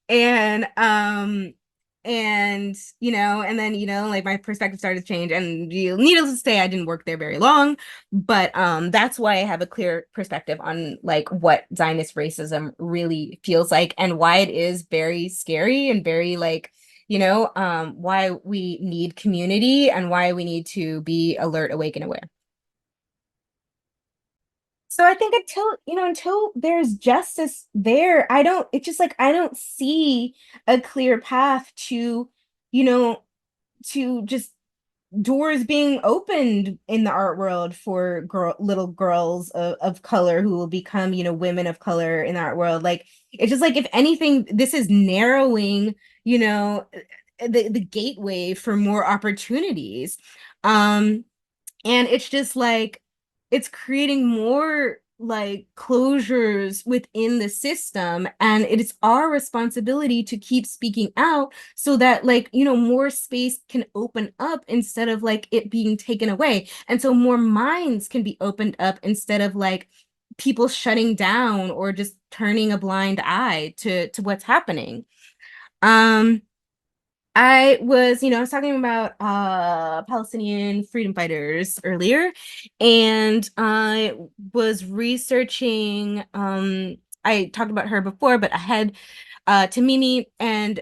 And and then like my perspective started to change, and needless to say, I didn't work there very long, but that's why I have a clear perspective on like what Zionist racism really feels like and why it is very scary and very like why we need community and why we need to be alert, awake, and aware. So I think until there's justice there, it's just like I don't see a clear path you know, to just doors being opened in the art world for little girls of color who will become, women of color in the art world. Like it's just like if anything, this is narrowing, the gateway for more opportunities. And it's just like it's creating more like closures within the system, and it is our responsibility to keep speaking out so that like more space can open up instead of like it being taken away, and so more minds can be opened up instead of like people shutting down or just turning a blind eye to what's happening. um I was talking about Palestinian freedom fighters earlier, and I was researching I talked about her before, but I had Tamimi, and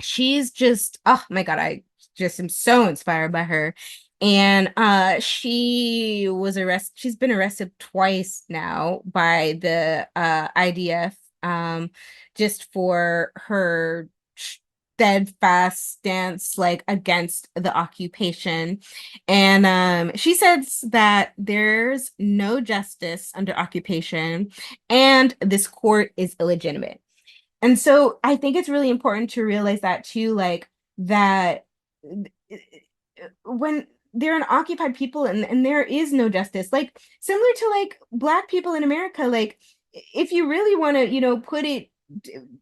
she's just, oh my God, I just am so inspired by her. And she's been arrested twice now by the IDF, just for her steadfast stance like against the occupation. And she says that there's no justice under occupation and this court is illegitimate. And so I think it's really important to realize that too, like that when they're an occupied people and there is no justice, like similar to like Black people in America, like if you really want to, put it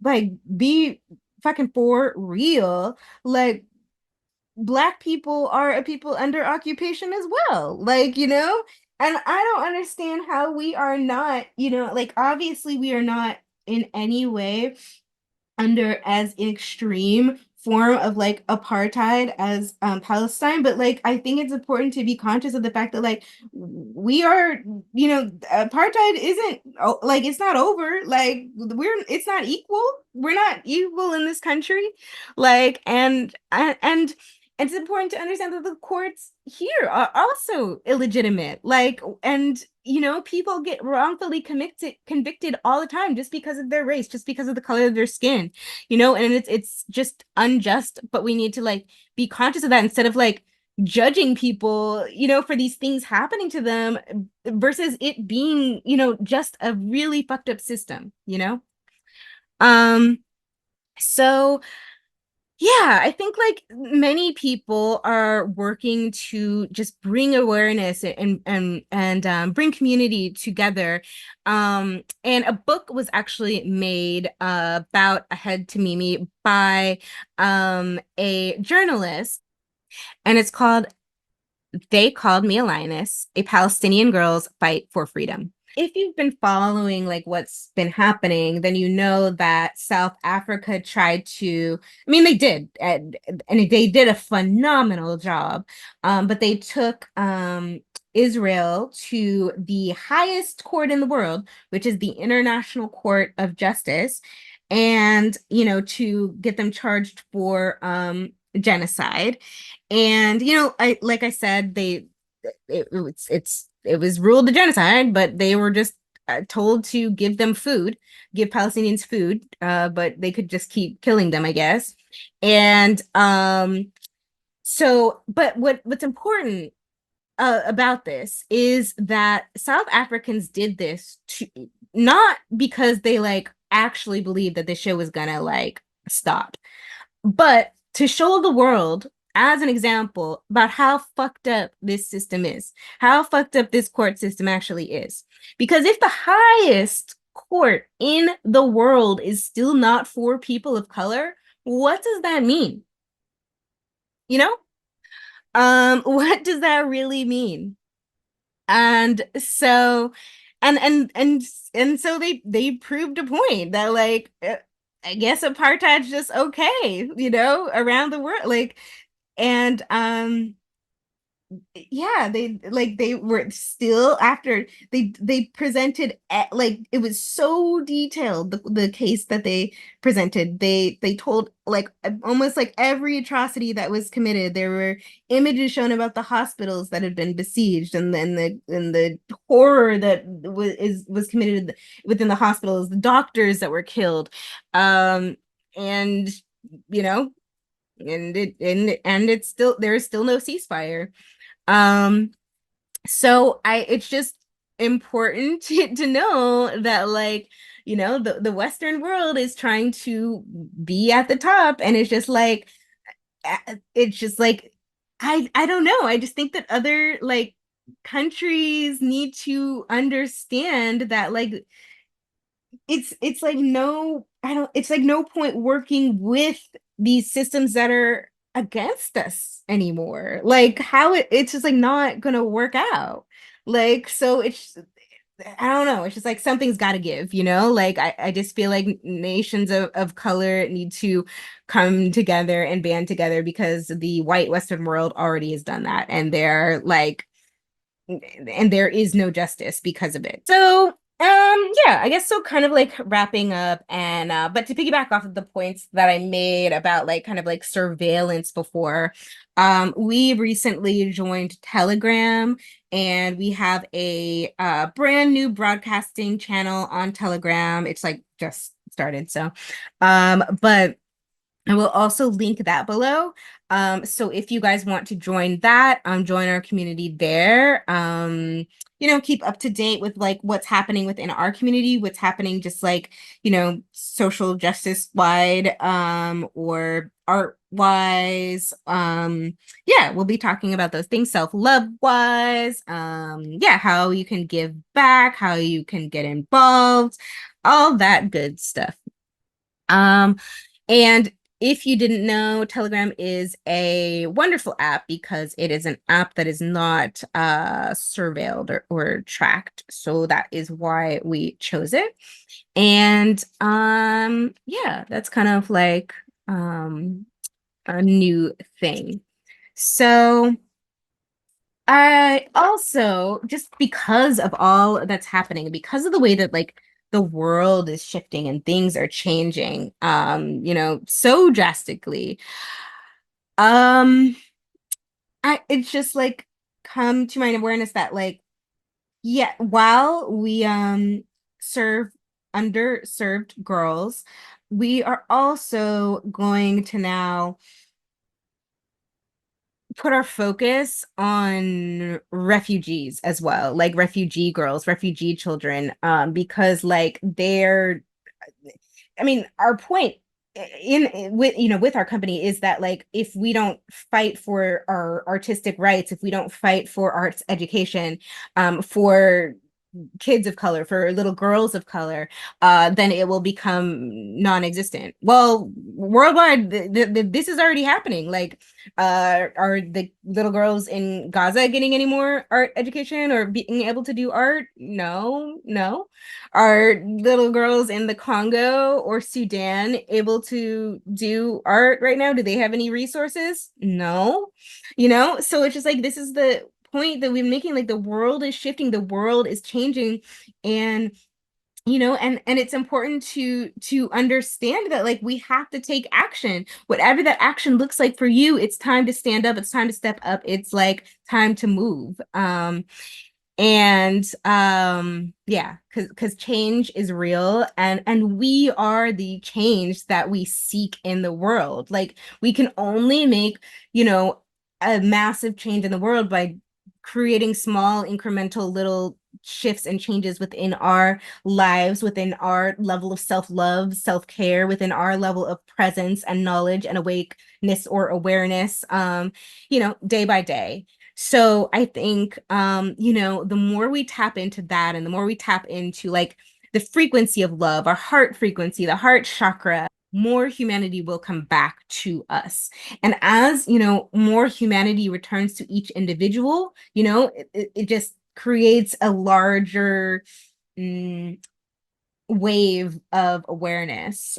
like be fucking for real, like Black people are a people under occupation as well. Like, And I don't understand how we are not, like obviously we are not in any way under as extreme form of like apartheid as Palestine, but like I think it's important to be conscious of the fact that like we are, apartheid isn't like it's not over. Like it's not equal. We're not equal in this country. Like and it's important to understand that the courts here are also illegitimate. Like, and people get wrongfully convicted all the time just because of their race, just because of the color of their skin, and it's just unjust, but we need to like be conscious of that instead of like judging people, for these things happening to them versus it being, just a really fucked up system. Um, so yeah, I think like many people are working to just bring awareness and bring community together. And a book was actually made about Ahead to Mimi by a journalist, and it's called They Called Me a Lioness, A Palestinian Girl's Fight for Freedom. If you've been following like what's been happening, then you know that South Africa tried to, I mean, they did, and they did a phenomenal job. But they took Israel to the highest court in the world, which is the International Court of Justice, and to get them charged for genocide. And I like I said, it was ruled a genocide, but they were just told to give them food, give Palestinians food, but they could just keep killing them, I guess. And but what's important about this is that South Africans did this not because they like actually believed that the show was gonna like stop, but to show the world as an example about how fucked up this system is, how fucked up this court system actually is. Because if the highest court in the world is still not for people of color, what does that mean? You know? What does that really mean? And so and so they proved a point that like I guess apartheid's just okay, around the world. Like, and yeah, they were still after they presented like it was so detailed, the case that they presented. They told like almost like every atrocity that was committed. There were images shown about the hospitals that had been besieged, and then the horror that was committed within the hospitals, the doctors that were killed, and you know and it's still, there's still no ceasefire. um so it's just important to know that like the Western world is trying to be at the top, and it's just like I don't know, I just think that other like countries need to understand that like it's like no, I don't, it's like no point working with these systems that are against us anymore. Like how it's just like not gonna work out. Like so it's, I don't know, it's just like something's got to give, like I just feel like nations of color need to come together and band together because the white Western world already has done that, and they're like, and there is no justice because of it. So, yeah, I guess so kind of like wrapping up, and but to piggyback off of the points that I made about like kind of like surveillance before, we recently joined Telegram, and we have a brand new broadcasting channel on Telegram. It's like just started, so but I will also link that below. So if you guys want to join that, join our community there. Keep up to date with like what's happening within our community, what's happening just like, social justice wide, or art wise. Yeah, we'll be talking about those things, self-love wise, yeah, how you can give back, how you can get involved, all that good stuff. And if you didn't know, Telegram is a wonderful app because it is an app that is not surveilled or tracked. So that is why we chose it. And yeah, that's kind of like a new thing. So I also, just because of all that's happening, because of the way that like the world is shifting and things are changing, so drastically, um, it's just like come to my awareness that like, yeah, while we serve underserved girls, we are also going to now put our focus on refugees as well, like refugee girls, refugee children, because like I mean, our point with our company is that like if we don't fight for our artistic rights, if we don't fight for arts education, for kids of color, for little girls of color, then it will become non-existent. Well, worldwide, this is already happening. Like, are the little girls in Gaza getting any more art education or being able to do art? No, no. Are little girls in the Congo or Sudan able to do art right now? Do they have any resources? No. So it's just like this is the point that we're making, like the world is shifting, the world is changing, and and it's important to understand that like we have to take action, whatever that action looks like for you. It's time to stand up, it's time to step up, it's like time to move. And yeah, because change is real, and we are the change that we seek in the world. Like we can only make a massive change in the world by creating small incremental little shifts and changes within our lives, within our level of self-love, self-care, within our level of presence and knowledge and awakeness or awareness, day by day. So I think, the more we tap into that and the more we tap into like the frequency of love, our heart frequency, the heart chakra, more humanity will come back to us. And as, more humanity returns to each individual, it just creates a larger wave of awareness.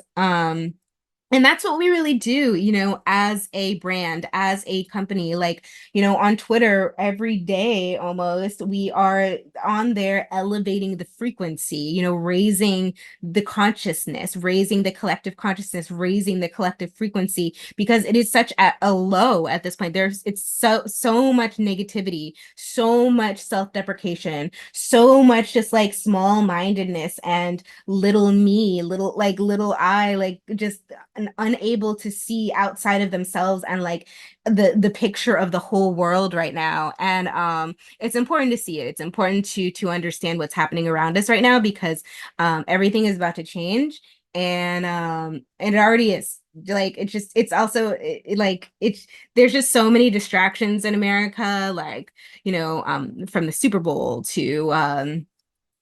And that's what we really do, as a brand, as a company. Like, on Twitter, every day almost, we are on there elevating the frequency, raising the consciousness, raising the collective consciousness, raising the collective frequency, because it is such a low at this point. It's so much negativity, so much self-deprecation, so much just like small-mindedness and little me, little I, like just unable to see outside of themselves and like the picture of the whole world right now. And it's important to see it. It's important to understand what's happening around us right now, because everything is about to change, and it already is. Like it's also like it's there's just so many distractions in America, like from the Super Bowl to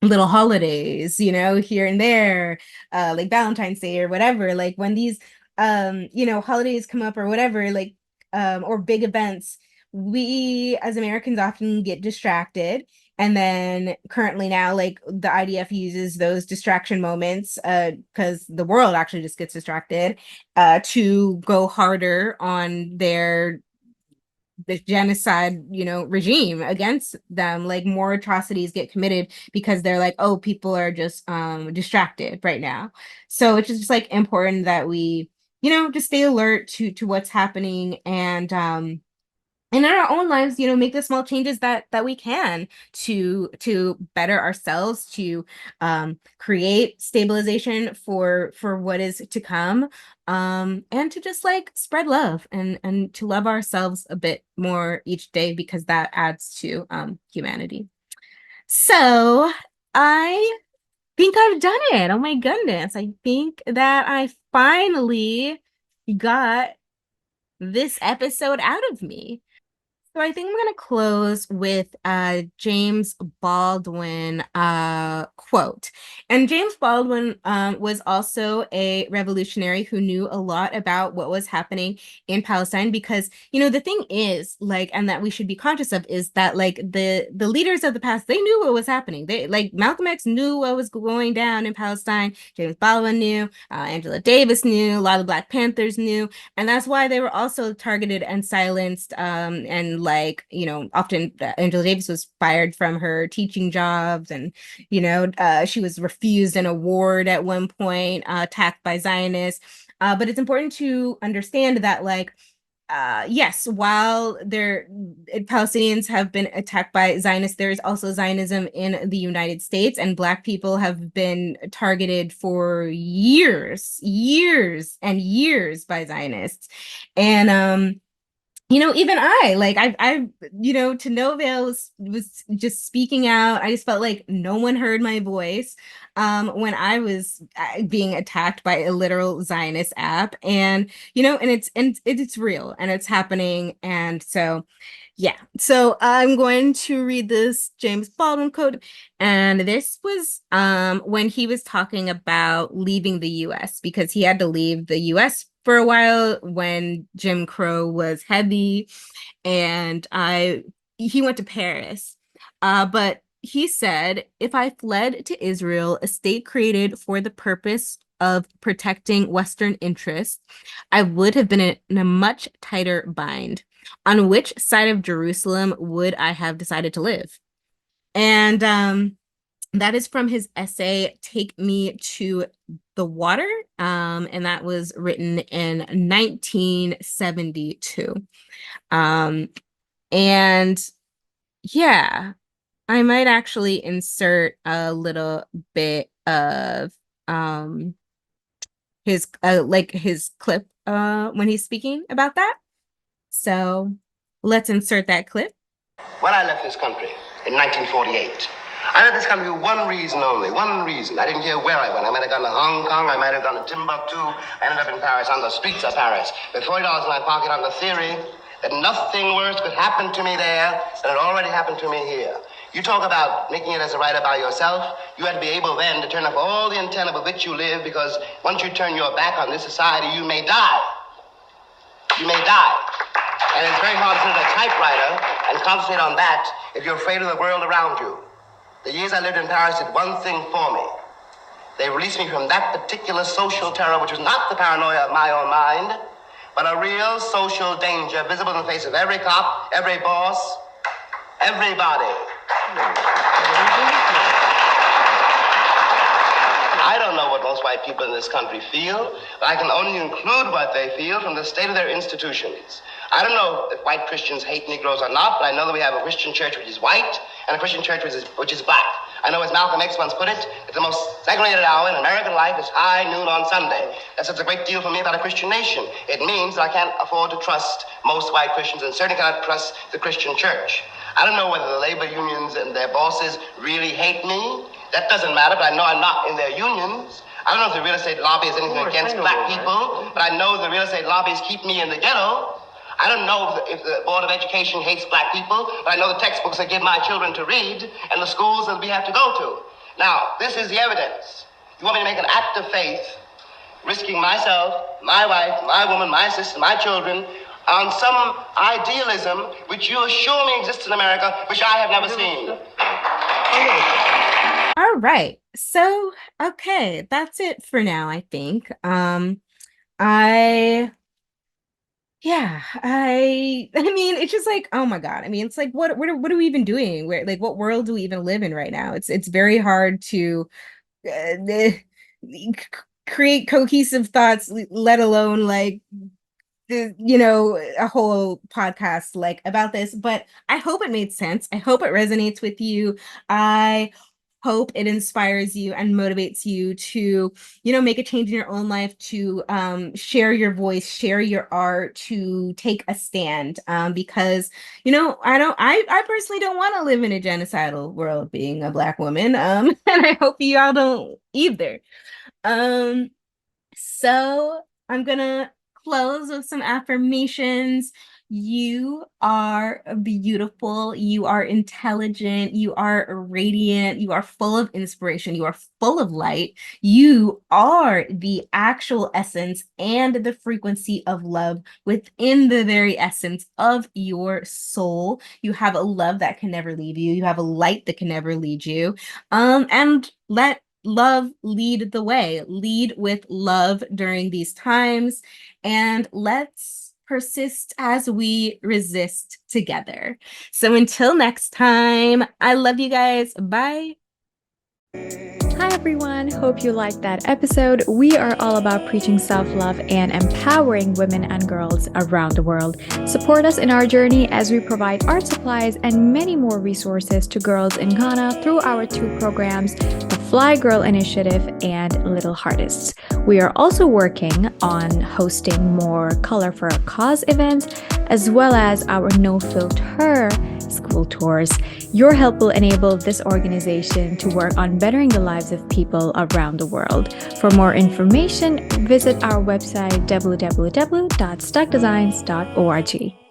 little holidays, here and there, like Valentine's Day or whatever. Like when these holidays come up or whatever, like or big events, we as Americans often get distracted. And then currently now, like the IDF uses those distraction moments, because the world actually just gets distracted, to go harder on the genocide, regime against them. Like more atrocities get committed because they're like, oh, people are just distracted right now. So it's just like important that we, just stay alert to what's happening, and in our own lives, make the small changes that we can to better ourselves, to create stabilization for what is to come, and to just like spread love and to love ourselves a bit more each day, because that adds to humanity. So I think I've done it. Oh my goodness. I think that I finally got this episode out of me. So I think I'm gonna close with James Baldwin quote. And James Baldwin was also a revolutionary who knew a lot about what was happening in Palestine because, you know, the thing is, like, and that we should be conscious of is that like the leaders of the past, they knew what was happening. They like Malcolm X knew what was going down in Palestine. James Baldwin knew, Angela Davis knew, a lot of the Black Panthers knew, and that's why they were also targeted and silenced, and like, you know, often Angela Davis was fired from her teaching jobs, and, you know, she was refused an award at one point, attacked by Zionists. But it's important to understand that, like, yes, while Palestinians have been attacked by Zionists, there is also Zionism in the United States, and Black people have been targeted for years, years and years by Zionists. And you know, even you know, to no avail was just speaking out. I just felt like no one heard my voice when I was being attacked by a literal Zionist app, and you know, and it's real and it's happening, and so yeah. So I'm going to read this James Baldwin quote, and this was when he was talking about leaving the U.S. because he had to leave the U.S. for a while when Jim Crow was heavy, and he went to Paris. But he said, if I fled to Israel, a state created for the purpose of protecting Western interests, I would have been in a much tighter bind. On which side of Jerusalem would I have decided to live? And that is from his essay, Take Me to the Water. And that was written in 1972. And yeah, I might actually insert a little bit of his his clip when he's speaking about that. So let's insert that clip. When I left this country in 1948, I left this country for one reason only, one reason. I didn't care where I went. I might have gone to Hong Kong, I might have gone to Timbuktu, I ended up in Paris, on the streets of Paris, with $40 in my pocket on the theory that nothing worse could happen to me there than it already happened to me here. You talk about making it as a writer by yourself, you have to be able then to turn off all the antenna with which you live, because once you turn your back on this society, you may die. You may die. And it's very hard to sit at a typewriter and concentrate on that if you're afraid of the world around you. The years I lived in Paris did one thing for me. They released me from that particular social terror, which was not the paranoia of my own mind, but a real social danger visible in the face of every cop, every boss, everybody. I don't know what most white people in this country feel, but I can only include what they feel from the state of their institutions. I don't know if white Christians hate Negroes or not, but I know that we have a Christian church which is white and a Christian church which is black. I know, as Malcolm X once put it, that the most segregated hour in American life is high noon on Sunday. That says a great deal for me about a Christian nation. It means that I can't afford to trust most white Christians, and certainly cannot trust the Christian church. I don't know whether the labor unions and their bosses really hate me. That doesn't matter, but I know I'm not in their unions. I don't know if the real estate lobby is anything against black people, but I know the real estate lobbies keep me in the ghetto. I don't know if the Board of Education hates black people, but I know the textbooks I give my children to read and the schools that we have to go to. Now, this is the evidence. You want me to make an act of faith, risking myself, my wife, my woman, my sister, my children, on some idealism which you assure me exists in America, which I have never seen. All right. So, okay, that's it for now, I think. I mean, it's just like, oh my God. I mean, it's like, what are we even doing? Where, like, what world do we even live in right now? It's very hard to create cohesive thoughts, let alone like, you know, a whole podcast like about this. But I hope it made sense. I hope it resonates with you. I hope it inspires you and motivates you to, you know, make a change in your own life, to share your voice, share your art, to take a stand, because, you know, I personally don't want to live in a genocidal world being a Black woman, and I hope you all don't either. So I'm gonna close with some affirmations. You are beautiful. You are intelligent. You are radiant. You are full of inspiration. You are full of light. You are the actual essence and the frequency of love within the very essence of your soul. You have a love that can never leave you. You have a light that can never leave you. And let love lead the way. Lead with love during these times, and let's persist as we resist together. So until next time, I love you guys. Bye. Hi everyone, hope you liked that episode. We are all about preaching self-love and empowering women and girls around the world. Support us in our journey as we provide art supplies and many more resources to girls in Ghana through our 2 programs, the Fly Girl Initiative and Little Heartists. We are also working on hosting more Color for a Cause events, as well as our No Filter school tours. Your help will enable this organization to work on bettering the lives of people around the world. For more information, visit our website www.stukdesigns.org.